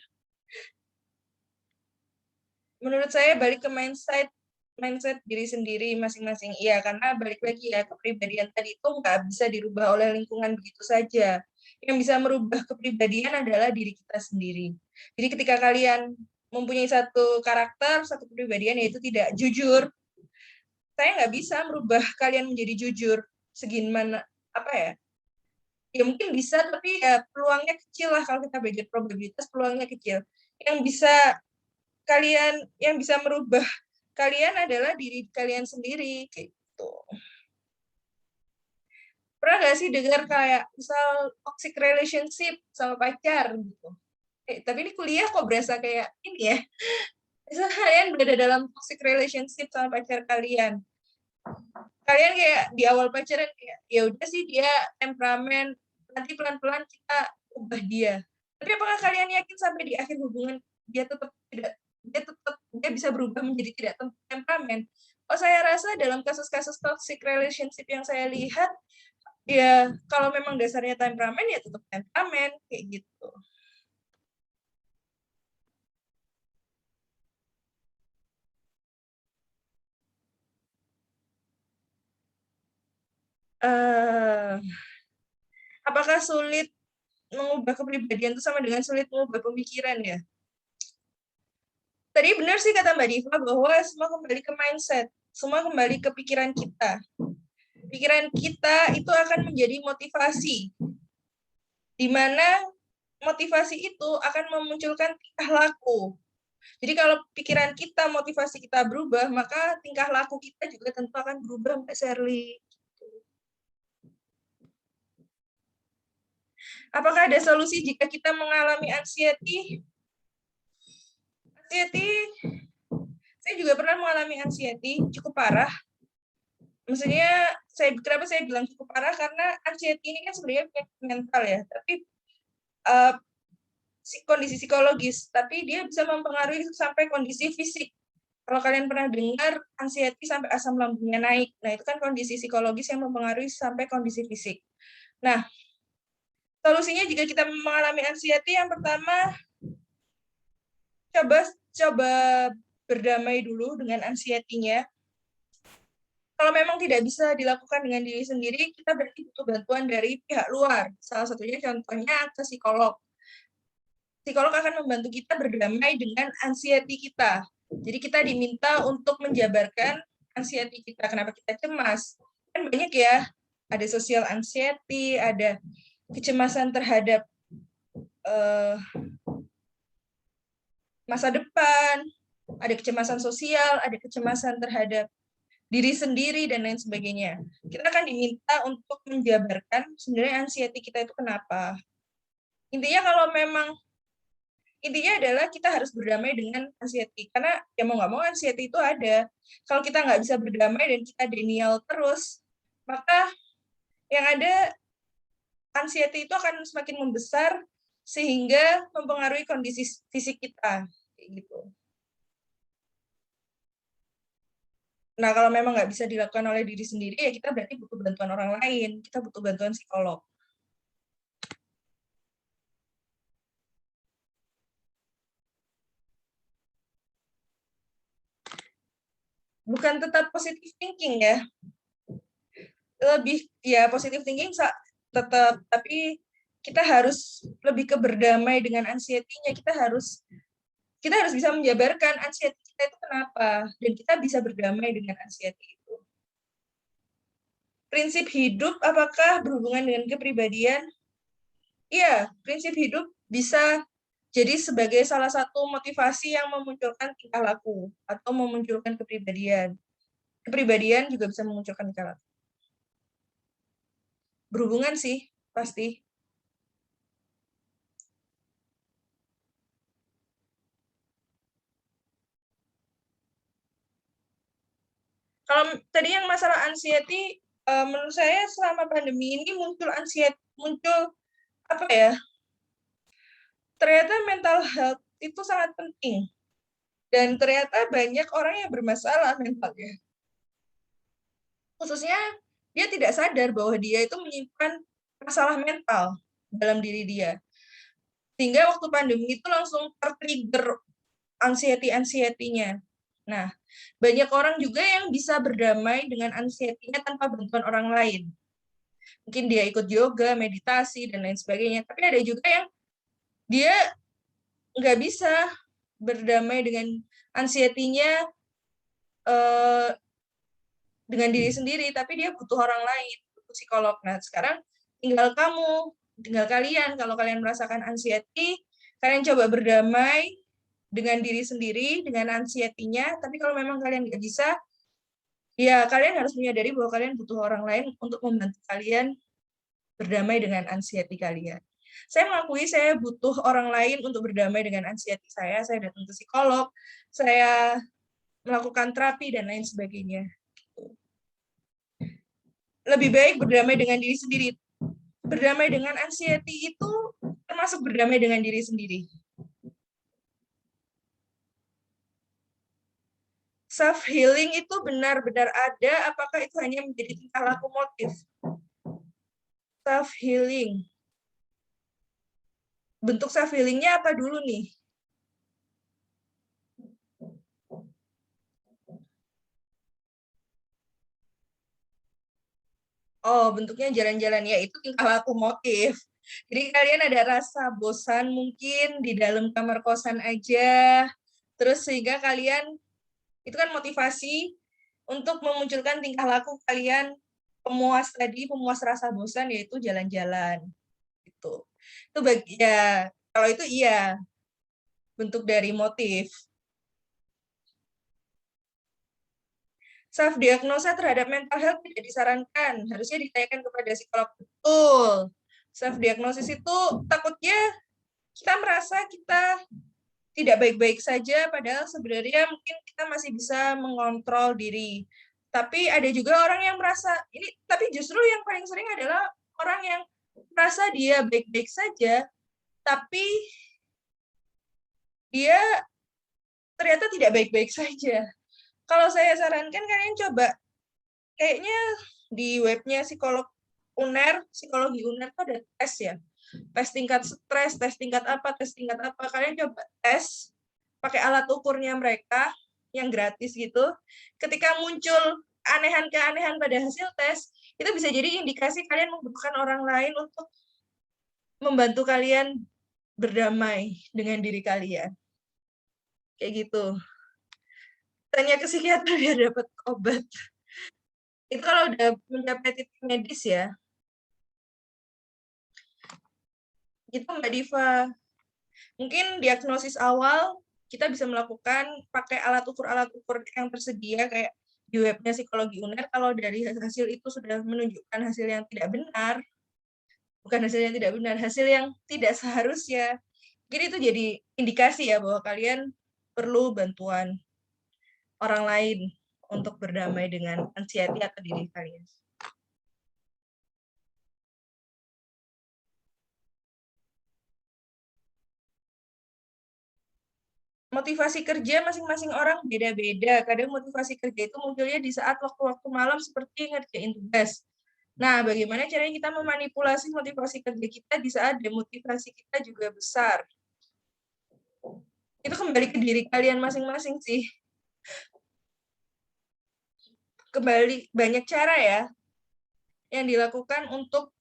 Menurut saya balik ke mindset diri sendiri masing-masing. Iya, karena balik lagi ya, kepribadian tadi itu nggak bisa dirubah oleh lingkungan begitu saja. Yang bisa merubah kepribadian adalah diri kita sendiri. Jadi ketika kalian mempunyai satu karakter, satu kepribadian, yaitu tidak jujur, saya nggak bisa merubah kalian menjadi jujur. Segimana, apa ya, ya mungkin bisa, tapi ya peluangnya kecil lah kalau kita belajar probabilitas, peluangnya kecil. Yang bisa merubah kalian adalah diri kalian sendiri, kayak gitu. Pernah nggak sih dengar kayak misal toxic relationship sama pacar gitu? Tapi ini kuliah kok berasa kayak ini ya. Misal kalian berada dalam toxic relationship sama pacar kalian. Kalian kayak di awal pacaran kayak ya udah sih dia temperamen, nanti pelan-pelan kita ubah dia. Tapi apakah kalian yakin sampai di akhir hubungan dia bisa berubah menjadi tidak temperamen? Oh, saya rasa dalam kasus-kasus toxic relationship yang saya lihat, ya kalau memang dasarnya temperamen ya tetap temperamen kayak gitu. Apakah sulit mengubah kepribadian itu sama dengan sulit mengubah pemikiran ya? Tadi benar sih kata Mbak Diva bahwa semua kembali ke mindset, semua kembali ke pikiran kita. Pikiran kita itu akan menjadi motivasi, di mana motivasi itu akan memunculkan tingkah laku. Jadi kalau pikiran kita, motivasi kita berubah, maka tingkah laku kita juga tentu akan berubah, Mbak Sherly. Apakah ada solusi jika kita mengalami anxiety? Saya juga pernah mengalami anxiety cukup parah. Maksudnya, kenapa saya bilang cukup parah? Karena anxiety ini kan sebenarnya mental ya, tapi kondisi psikologis, tapi dia bisa mempengaruhi sampai kondisi fisik. Kalau kalian pernah dengar anxiety sampai asam lambungnya naik, nah itu kan kondisi psikologis yang mempengaruhi sampai kondisi fisik. Nah, solusinya jika kita mengalami anxiety, yang pertama, coba berdamai dulu dengan anxiety-nya. Kalau memang tidak bisa dilakukan dengan diri sendiri, kita berarti butuh bantuan dari pihak luar. Salah satunya contohnya ke psikolog. Psikolog akan membantu kita berdamai dengan anxiety kita. Jadi kita diminta untuk menjabarkan anxiety kita. Kenapa kita cemas? Kan banyak ya, ada social anxiety, ada kecemasan terhadap masa depan, ada kecemasan sosial, ada kecemasan terhadap diri sendiri, dan lain sebagainya. Kita akan diminta untuk menjabarkan sebenarnya anxiety kita itu kenapa. Intinya adalah kita harus berdamai dengan anxiety, karena ya mau nggak mau anxiety itu ada. Kalau kita nggak bisa berdamai dan kita denial terus, maka yang ada anxiety itu akan semakin membesar sehingga mempengaruhi kondisi fisik kita, kayak gitu. Nah, kalau memang nggak bisa dilakukan oleh diri sendiri, ya kita berarti butuh bantuan orang lain, kita butuh bantuan psikolog. Bukan tetap positive thinking ya, lebih ya positive thinking tetap, tapi kita harus lebih ke berdamai dengan anxiety-nya. Kita harus bisa menjabarkan anxiety kita itu kenapa, dan kita bisa berdamai dengan anxiety itu. Prinsip hidup apakah berhubungan dengan kepribadian? Iya, prinsip hidup bisa jadi sebagai salah satu motivasi yang memunculkan tingkah laku atau memunculkan kepribadian. Kepribadian juga bisa memunculkan tingkah laku. Berhubungan sih, pasti. Kalau tadi yang masalah anxiety, menurut saya selama pandemi ini muncul apa ya? Ternyata mental health itu sangat penting. Dan ternyata banyak orang yang bermasalah mentalnya. khususnya dia tidak sadar bahwa dia itu menyimpan masalah mental dalam diri dia. Sehingga waktu pandemi itu langsung tertrigger anxiety-nya. Nah, banyak orang juga yang bisa berdamai dengan anxiety-nya tanpa bantuan orang lain. Mungkin dia ikut yoga, meditasi, dan lain sebagainya. Tapi ada juga yang dia nggak bisa berdamai dengan anxiety-nya dengan diri sendiri, tapi dia butuh orang lain, butuh psikolog. Nah, sekarang tinggal kalian, kalau kalian merasakan anxiety, kalian coba berdamai dengan diri sendiri, dengan anxiety-nya, tapi kalau memang kalian nggak bisa, ya kalian harus menyadari bahwa kalian butuh orang lain untuk membantu kalian berdamai dengan anxiety kalian. Saya mengakui saya butuh orang lain untuk berdamai dengan anxiety saya datang ke psikolog, saya melakukan terapi, dan lain sebagainya. Lebih baik berdamai dengan diri sendiri. Berdamai dengan anxiety itu termasuk berdamai dengan diri sendiri. Self healing itu benar-benar ada, apakah itu hanya menjadi tingkah laku motif? Self healing. Bentuk self healingnya apa dulu nih? Oh, bentuknya jalan-jalan, ya itu tingkah laku motif. Jadi kalian ada rasa bosan mungkin di dalam kamar kosan aja, terus sehingga kalian, itu kan motivasi untuk memunculkan tingkah laku kalian pemuas rasa bosan, yaitu jalan-jalan. Itu ya, kalau itu iya, bentuk dari motif. Self-diagnosa terhadap mental health tidak disarankan, harusnya ditanyakan kepada psikolog. Betul. Self-diagnosis itu takutnya kita merasa kita tidak baik-baik saja, padahal sebenarnya mungkin kita masih bisa mengontrol diri. Tapi ada juga orang yang merasa, tapi justru yang paling sering adalah orang yang merasa dia baik-baik saja, tapi dia ternyata tidak baik-baik saja. Kalau saya sarankan kalian coba, kayaknya di webnya psikologi UNER itu ada tes ya. Tes tingkat stres, tes tingkat apa. Kalian coba tes pakai alat ukurnya mereka yang gratis gitu. Ketika muncul keanehan-keanehan pada hasil tes, itu bisa jadi indikasi kalian membutuhkan orang lain untuk membantu kalian berdamai dengan diri kalian. Kayak gitu. Tanya ke psikiater biar dapat obat. Itu kalau udah mencapai titik medis ya. Gitu Mbak Diva. Mungkin diagnosis awal kita bisa melakukan pakai alat ukur yang tersedia kayak di webnya psikologi UNER. Kalau dari hasil itu sudah menunjukkan hasil yang tidak benar, bukan hasil yang tidak benar, hasil yang tidak seharusnya. Jadi itu jadi indikasi ya bahwa kalian perlu bantuan orang lain untuk berdamai dengan anxiety atau diri kalian. Motivasi kerja masing-masing orang beda-beda. Kadang motivasi kerja itu munculnya di saat waktu-waktu malam seperti ngerjain tugas. Nah, bagaimana caranya kita memanipulasi motivasi kerja kita di saat demotivasi kita juga besar? Itu kembali ke diri kalian masing-masing sih. Kembali banyak cara ya yang dilakukan untuk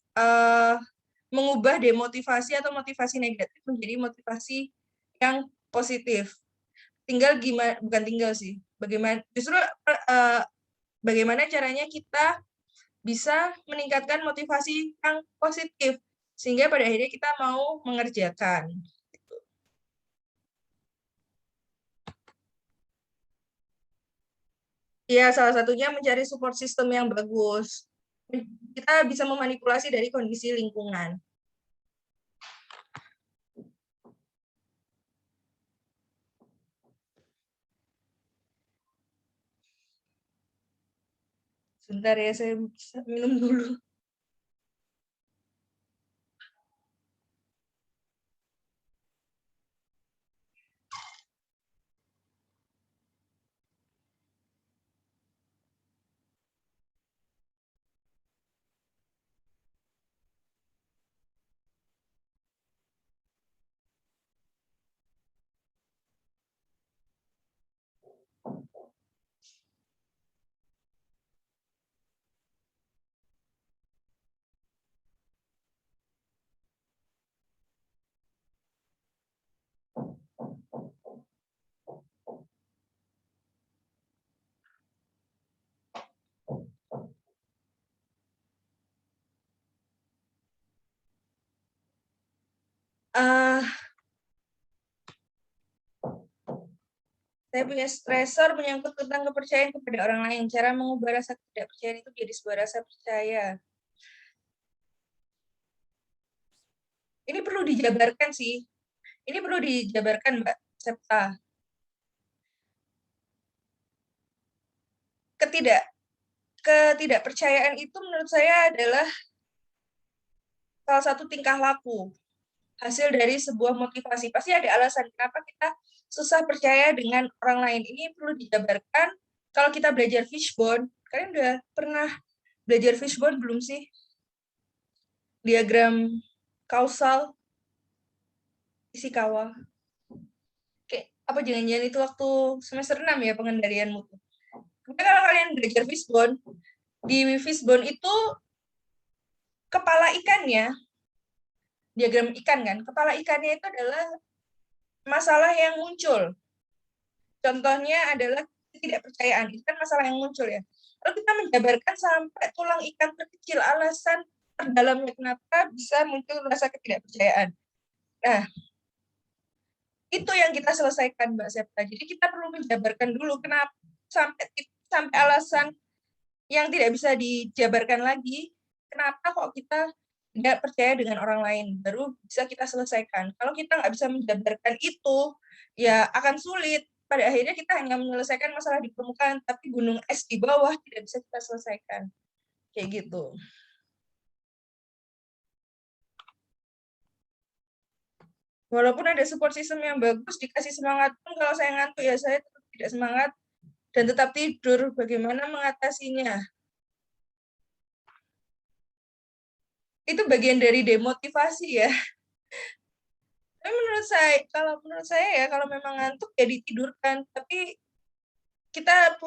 mengubah demotivasi atau motivasi negatif menjadi motivasi yang positif. Tinggal gimana, bukan tinggal sih, bagaimana caranya kita bisa meningkatkan motivasi yang positif sehingga pada akhirnya kita mau mengerjakan. Ya, salah satunya mencari support system yang bagus. Kita bisa memanipulasi dari kondisi lingkungan. Sebentar ya, saya minum dulu. eh, saya punya stresor menyangkut tentang kepercayaan kepada orang lain. Cara mengubah rasa tidak percaya itu menjadi sebuah rasa percaya. Ini perlu dijabarkan sih. Ini perlu dijabarkan, Mbak Septa. Ketidakpercayaan itu menurut saya adalah salah satu tingkah laku. Hasil dari sebuah motivasi. Pasti ada alasan kenapa kita susah percaya dengan orang lain. Ini perlu dijabarkan. Kalau kita belajar fishbone, kalian udah pernah belajar fishbone belum sih? Diagram kausal Ishikawa. Oke, apa jangan-jangan itu waktu semester 6 ya pengendalian mutu. Tapi kalau kalian belajar fishbone, di fishbone itu kepala ikannya, diagram ikan kan, kepala ikannya itu adalah masalah yang muncul. Contohnya adalah ketidakpercayaan, itu kan masalah yang muncul ya. Lalu kita menjabarkan sampai tulang ikan terkecil, alasan terdalamnya kenapa bisa muncul rasa ketidakpercayaan. Nah, itu yang kita selesaikan, Mbak Septa. Jadi kita perlu menjabarkan dulu kenapa sampai alasan yang tidak bisa dijabarkan lagi, kenapa kok kita tidak percaya dengan orang lain, baru bisa kita selesaikan. Kalau kita nggak bisa menjabarkan itu, ya akan sulit. Pada akhirnya kita hanya menyelesaikan masalah di permukaan, tapi gunung es di bawah tidak bisa kita selesaikan. Kayak gitu. Walaupun ada support system yang bagus, dikasih semangat pun kalau saya ngantuk ya saya tetap tidak semangat dan tetap tidur. Bagaimana mengatasinya? Itu bagian dari demotivasi ya. Tapi menurut saya ya kalau memang ngantuk ya ditidurkan. Tapi kita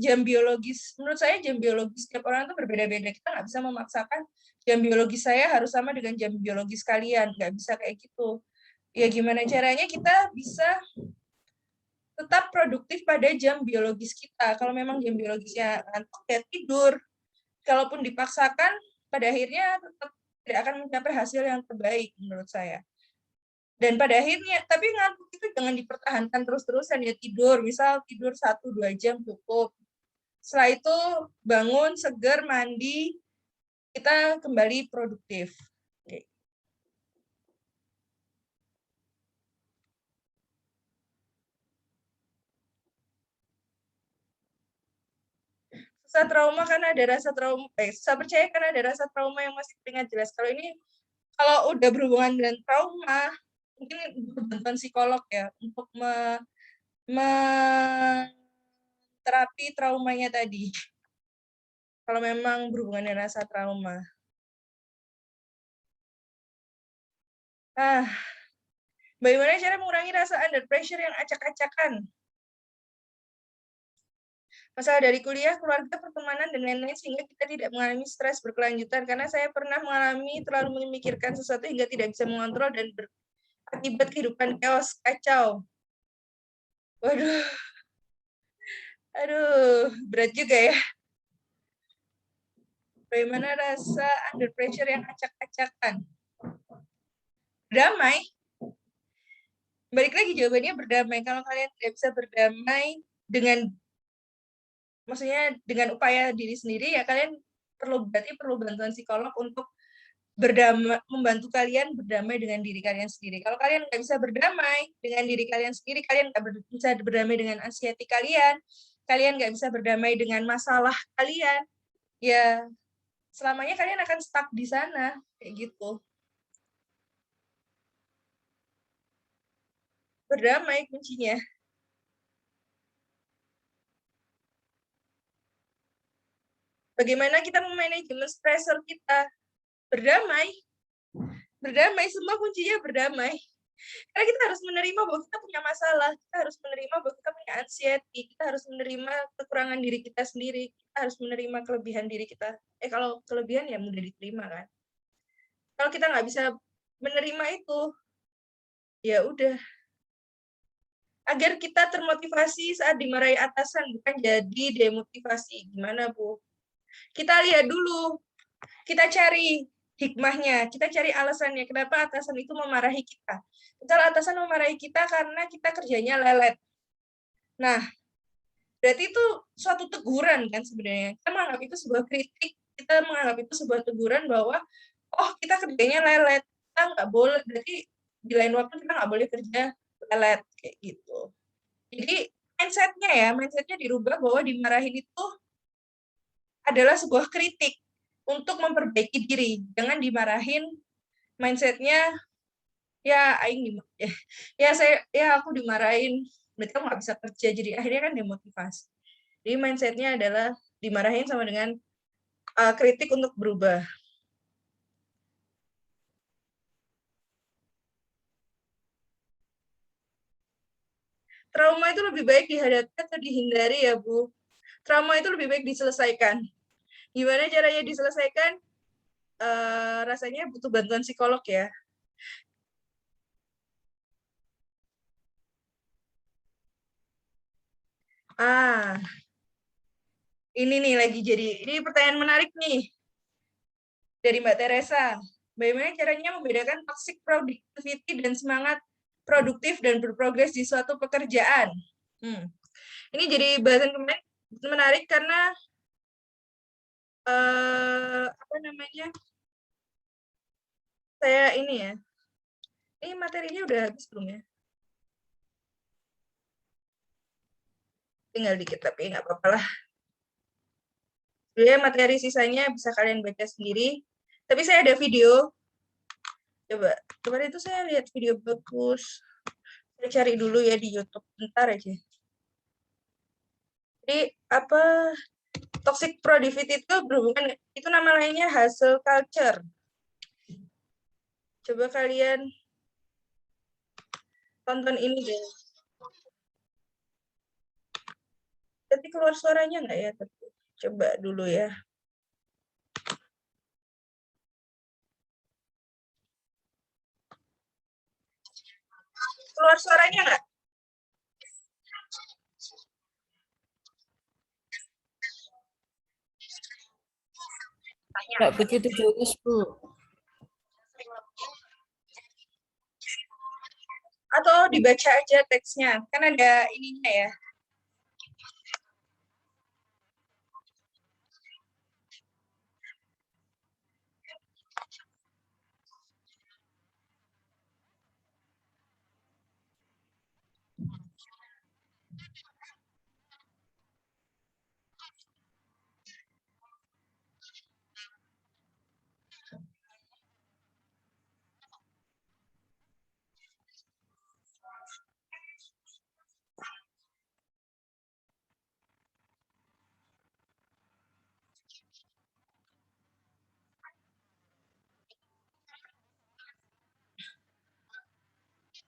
jam biologis. Menurut saya jam biologis setiap orang itu berbeda-beda. Kita nggak bisa memaksakan jam biologis saya harus sama dengan jam biologis kalian. Nggak bisa kayak gitu. Ya gimana caranya kita bisa tetap produktif pada jam biologis kita. Kalau memang jam biologisnya ngantuk ya tidur. Kalaupun dipaksakan, pada akhirnya tetap tidak akan mencapai hasil yang terbaik menurut saya. Dan pada akhirnya, tapi ngantuk itu jangan dipertahankan terus-terusan ya tidur. Misal tidur 1-2 jam cukup. Setelah itu bangun, seger, mandi, kita kembali produktif. Oke. Susah trauma karena ada rasa trauma, susah percaya karena ada rasa trauma yang masih teringat jelas. Kalau udah berhubungan dengan trauma, mungkin bantuan psikolog ya untuk terapi traumanya tadi. Kalau memang berhubungan dengan rasa trauma. Bagaimana cara mengurangi rasa under pressure yang acak-acakan? Masalah dari kuliah, keluarga, pertemanan, dan lain-lain sehingga kita tidak mengalami stres berkelanjutan. Karena saya pernah mengalami terlalu memikirkan sesuatu hingga tidak bisa mengontrol dan berakibat kehidupan chaos, kacau. Waduh. Aduh, berat juga ya. Bagaimana rasa under pressure yang acak-acakan? Berdamai. Balik lagi jawabannya berdamai. Kalau kalian tidak bisa berdamai maksudnya dengan upaya diri sendiri, ya kalian berarti perlu bantuan psikolog untuk membantu kalian berdamai dengan diri kalian sendiri. Kalau kalian nggak bisa berdamai dengan diri kalian sendiri, kalian nggak bisa berdamai dengan anxiety kalian nggak bisa berdamai dengan masalah kalian, ya selamanya kalian akan stuck di sana, kayak gitu. Berdamai kuncinya. Bagaimana kita memanajemen stressor kita? Berdamai. Berdamai, semua kuncinya berdamai. Karena kita harus menerima bahwa kita punya masalah, kita harus menerima bahwa kita punya anxiety, kita harus menerima kekurangan diri kita sendiri, kita harus menerima kelebihan diri kita. Kalau kelebihan ya mudah diterima kan. Kalau kita nggak bisa menerima itu, ya udah. Agar kita termotivasi saat dimarahi atasan, bukan jadi demotivasi. Gimana, Bu? Kita lihat dulu, kita cari hikmahnya, kita cari alasannya kenapa atasan itu memarahi kita. Misal atasan memarahi kita karena kita kerjanya lelet. Nah, berarti itu suatu teguran kan sebenarnya. Kita menganggap itu sebuah kritik, kita menganggap itu sebuah teguran bahwa oh kita kerjanya lelet, kita nggak boleh, berarti di lain waktu kita nggak boleh kerja lelet kayak gitu. Jadi mindsetnya dirubah bahwa dimarahin itu adalah sebuah kritik untuk memperbaiki diri. Jangan dimarahin, mindsetnya ya aing aku dimarahin, berarti aku nggak bisa kerja. Jadi akhirnya kan demotivasi. Jadi mindsetnya adalah dimarahin sama dengan kritik untuk berubah. Trauma itu lebih baik dihadapi atau dihindari ya Bu? Trauma itu lebih baik diselesaikan. Gimana caranya diselesaikan? Rasanya butuh bantuan psikolog ya. Ini nih lagi ini pertanyaan menarik nih dari Mbak Teresa. Bagaimana caranya membedakan toxic productivity dan semangat produktif dan berprogres di suatu pekerjaan? Ini jadi bahasan menarik karena saya ini ya. Ini materinya udah habis belum ya? Tinggal dikit tapi nggak apa-apa lah. Sebenarnya materi sisanya bisa kalian baca sendiri. Tapi saya ada video. Coba, kemarin itu saya lihat video bagus. Saya cari dulu ya di YouTube. Bentar aja. Jadi toxic productivity itu berhubungan, itu nama lainnya hustle culture. Coba kalian tonton ini deh. Tapi keluar suaranya nggak ya? Coba dulu ya. Keluar suaranya nggak? Nggak begitu jelas, Bu. Atau dibaca aja teksnya, kan ada ininya ya.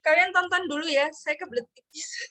Kalian tonton dulu ya, saya kebelet pipis.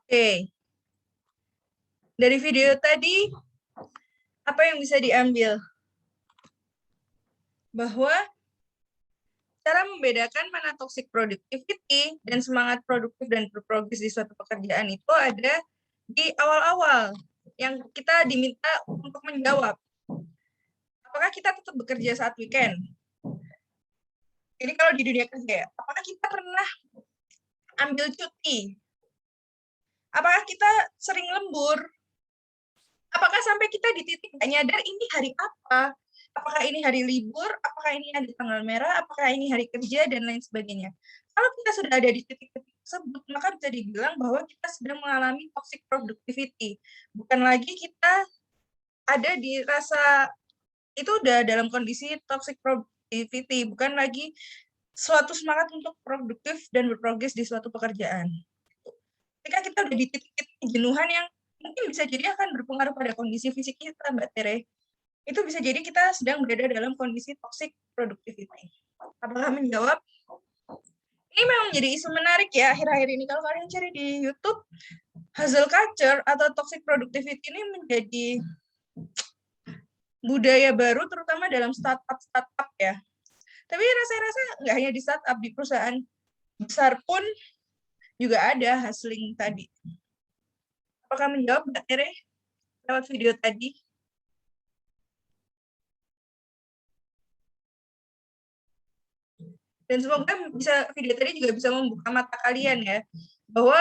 Oke. Dari video tadi, apa yang bisa diambil? Bahwa cara membedakan mana toxic productivity dan semangat produktif dan berprogres di suatu pekerjaan itu ada di awal-awal yang kita diminta untuk menjawab. Apakah kita tetap bekerja saat weekend? Ini kalau di dunia kerja ya. Apakah kita pernah ambil cuti? Apakah kita sering lembur? Apakah sampai kita di titik nggak nyadar ini hari apa? Apakah ini hari libur? Apakah ini ada tanggal merah? Apakah ini hari kerja? Dan lain sebagainya. Kalau kita sudah ada di titik-titik tersebut, maka bisa dibilang bahwa kita sedang mengalami toxic productivity. Bukan lagi kita ada di rasa, itu udah dalam kondisi toxic productivity, bukan lagi suatu semangat untuk produktif dan berprogres di suatu pekerjaan. Ketika kita udah di titik-titik kejenuhan yang mungkin bisa jadi akan berpengaruh pada kondisi fisik kita, Mbak Tere, itu bisa jadi kita sedang berada dalam kondisi toxic productivity. Apakah menjawab? Ini memang menjadi isu menarik ya akhir-akhir ini. Kalau kalian cari di YouTube, hustle culture atau toxic productivity ini menjadi budaya baru terutama dalam startup ya. Tapi rasa-rasa nggak hanya di startup, di perusahaan besar pun juga ada hustling tadi. Apakah menjawab, Mbak Tere, lewat video tadi? Dan semoga video tadi juga bisa membuka mata kalian ya, bahwa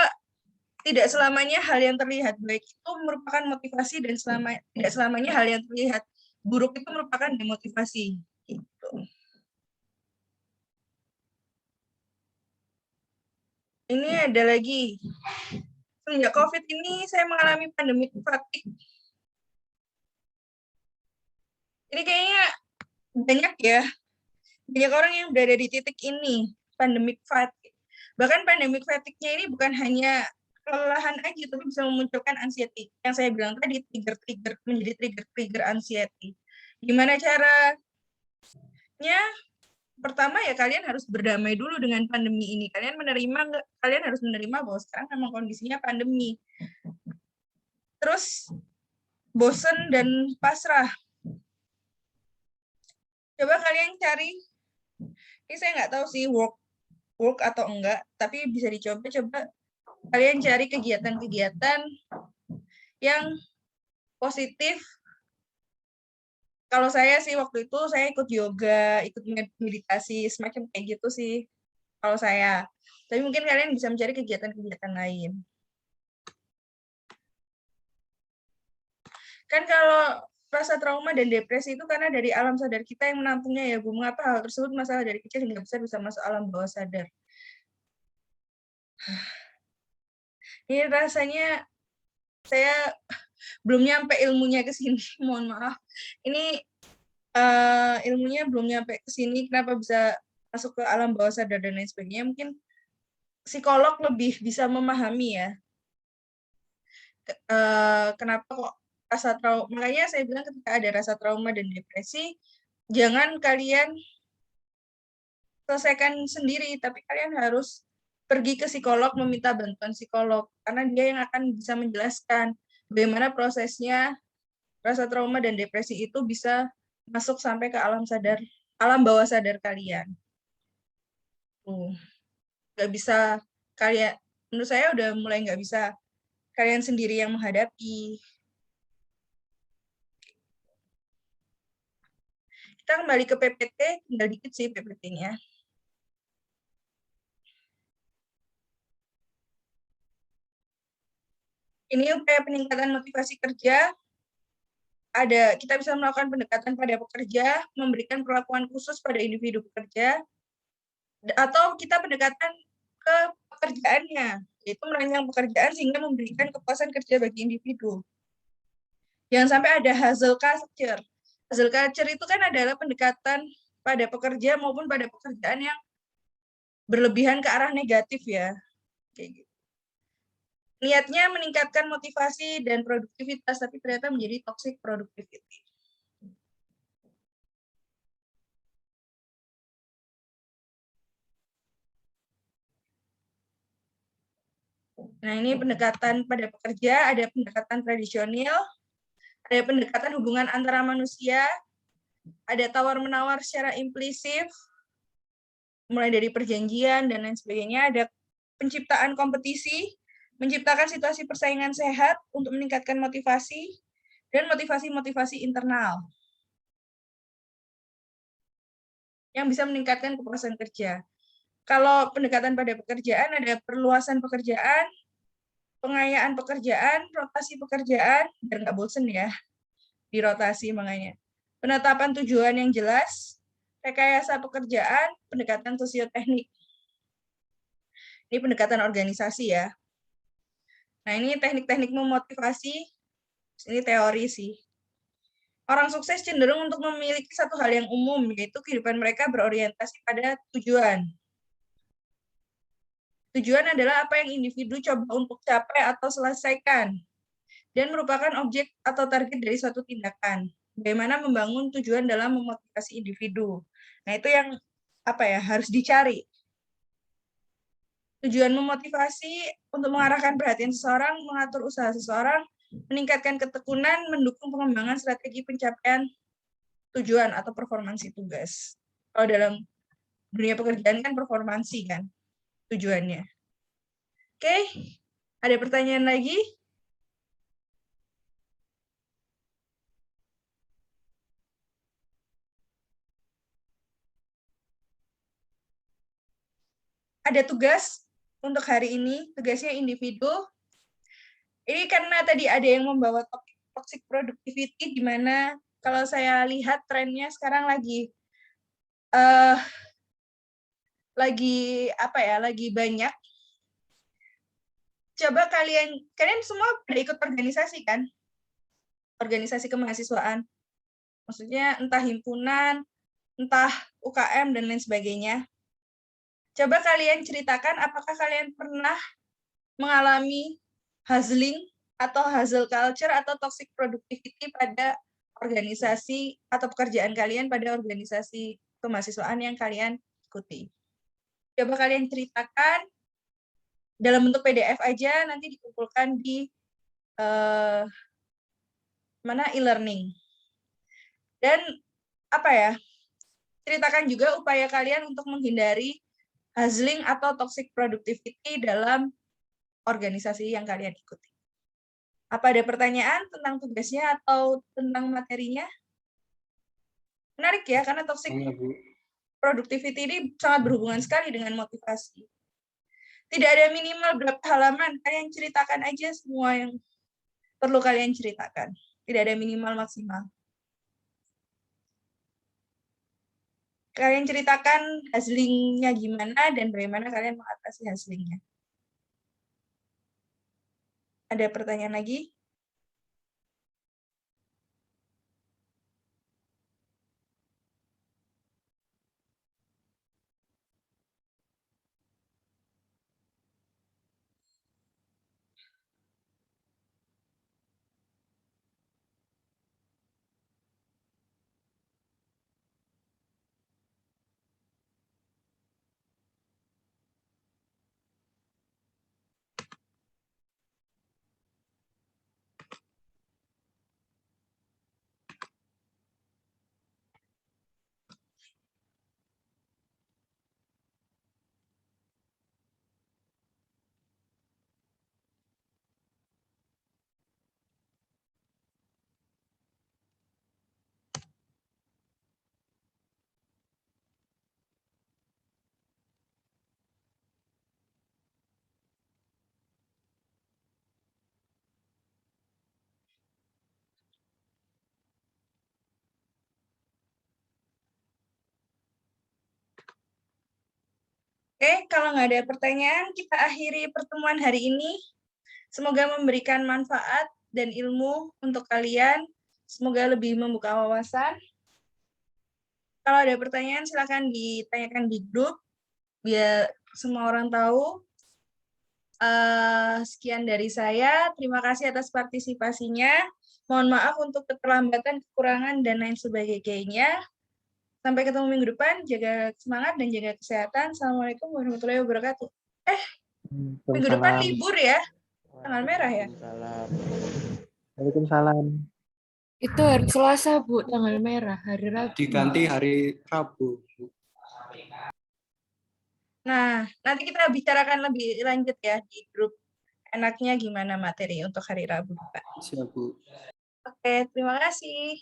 tidak selamanya hal yang terlihat baik itu merupakan motivasi dan tidak selamanya hal yang terlihat buruk itu merupakan demotivasi. Gitu. Ini ada lagi. Sejak COVID ini saya mengalami pandemi fatigue. Ini kayaknya banyak ya. Banyak orang yang berada di titik ini, pandemic fatigue. Bahkan pandemic fatigue-nya ini bukan hanya kelelahan aja, tapi bisa memunculkan anxiety. Yang saya bilang tadi, menjadi trigger anxiety. Gimana caranya? Pertama ya kalian harus berdamai dulu dengan pandemi ini. Kalian harus menerima bahwa sekarang memang kondisinya pandemi. Terus bosen dan pasrah. Coba kalian cari. Ini saya nggak tahu sih work atau enggak, tapi bisa dicoba kalian cari kegiatan-kegiatan yang positif. Kalau saya sih waktu itu saya ikut yoga, ikut meditasi, semacam kayak gitu sih kalau saya. Tapi mungkin kalian bisa mencari kegiatan-kegiatan lain. Kan kalau rasa trauma dan depresi itu karena dari alam sadar kita yang menampungnya ya Bu. Mengapa hal tersebut masalah dari kecil hingga besar bisa masuk alam bawah sadar? Ini rasanya saya belum nyampe ilmunya ke sini, mohon maaf. Ini ilmunya belum nyampe ke sini, kenapa bisa masuk ke alam bawah sadar dan lain sebagainya. Mungkin psikolog lebih bisa memahami ya. Kenapa kok rasa trauma. Makanya saya bilang ketika ada rasa trauma dan depresi, jangan kalian selesaikan sendiri, tapi kalian harus pergi ke psikolog, meminta bantuan psikolog, karena dia yang akan bisa menjelaskan bagaimana prosesnya rasa trauma dan depresi itu bisa masuk sampai ke alam sadar, alam bawah sadar kalian. Nggak bisa kalian, menurut saya udah mulai nggak bisa kalian sendiri yang menghadapi. Kita kembali ke PPT, tinggal dikit sih PPT-nya. Ini upaya peningkatan motivasi kerja. Kita bisa melakukan pendekatan pada pekerja, memberikan perlakuan khusus pada individu pekerja, atau kita pendekatan ke pekerjaannya, yaitu merancang pekerjaan sehingga memberikan kepuasan kerja bagi individu. Jangan sampai ada hustle culture. Hustle culture itu kan adalah pendekatan pada pekerja maupun pada pekerjaan yang berlebihan ke arah negatif ya. Kayak gitu. Niatnya meningkatkan motivasi dan produktivitas, tapi ternyata menjadi toxic productivity. Nah, ini pendekatan pada pekerja, ada pendekatan tradisional, ada pendekatan hubungan antara manusia, ada tawar-menawar secara implisit, mulai dari perjanjian dan lain sebagainya, ada penciptaan kompetisi, menciptakan situasi persaingan sehat untuk meningkatkan motivasi, dan motivasi-motivasi internal yang bisa meningkatkan kepuasan kerja. Kalau pendekatan pada pekerjaan, ada perluasan pekerjaan, pengayaan pekerjaan, rotasi pekerjaan, biar nggak bosen ya, di rotasi makanya. Penetapan tujuan yang jelas, rekayasa pekerjaan, pendekatan sosioteknik. Ini pendekatan organisasi ya. Nah, ini teknik-teknik memotivasi, ini teori sih. Orang sukses cenderung untuk memiliki satu hal yang umum, yaitu kehidupan mereka berorientasi pada tujuan. Tujuan adalah apa yang individu coba untuk capai atau selesaikan, dan merupakan objek atau target dari suatu tindakan. Bagaimana membangun tujuan dalam memotivasi individu. Nah, itu yang harus dicari. Tujuan memotivasi untuk mengarahkan perhatian seseorang, mengatur usaha seseorang, meningkatkan ketekunan, mendukung pengembangan strategi pencapaian tujuan atau performansi tugas. Kalau dalam dunia pekerjaan kan performansi kan tujuannya. Oke, ada pertanyaan lagi? Ada tugas untuk hari ini, tugasnya individu. Ini karena tadi ada yang membawa topik toxic productivity, di mana kalau saya lihat trennya sekarang lagi lagi banyak. Coba kalian semua udah ikut organisasi kan? Organisasi kemahasiswaan. Maksudnya entah himpunan, entah UKM, dan lain sebagainya. Coba kalian ceritakan apakah kalian pernah mengalami hustling atau hustle culture atau toxic productivity pada organisasi atau pekerjaan kalian pada organisasi kemahasiswaan yang kalian ikuti. Coba kalian ceritakan dalam bentuk PDF aja, nanti dikumpulkan di e-learning. Dan ceritakan juga upaya kalian untuk menghindari hustling atau toxic productivity dalam organisasi yang kalian ikuti. Apa ada pertanyaan tentang tugasnya atau tentang materinya? Menarik ya, karena toxic productivity ini sangat berhubungan sekali dengan motivasi. Tidak ada minimal berapa halaman, kalian ceritakan aja semua yang perlu kalian ceritakan. Tidak ada minimal maksimal. Kalian ceritakan hasilnya gimana dan bagaimana kalian mengatasi hasilnya. Ada pertanyaan lagi? Oke, kalau nggak ada pertanyaan, kita akhiri pertemuan hari ini. Semoga memberikan manfaat dan ilmu untuk kalian. Semoga lebih membuka wawasan. Kalau ada pertanyaan, silakan ditanyakan di grup, biar semua orang tahu. Sekian dari saya. Terima kasih atas partisipasinya. Mohon maaf untuk keterlambatan, kekurangan, dan lain sebagainya. Sampai ketemu minggu depan. Jaga semangat dan jaga kesehatan. Assalamualaikum warahmatullahi wabarakatuh. Minggu depan libur ya? Tanggal merah ya? Waalaikumsalam. Itu hari Selasa, Bu, tanggal merah, hari Rabu. Diganti hari Rabu. Nah, nanti kita bicarakan lebih lanjut ya di grup. Enaknya gimana materi untuk hari Rabu, Pak. Siap, Bu. Oke, terima kasih.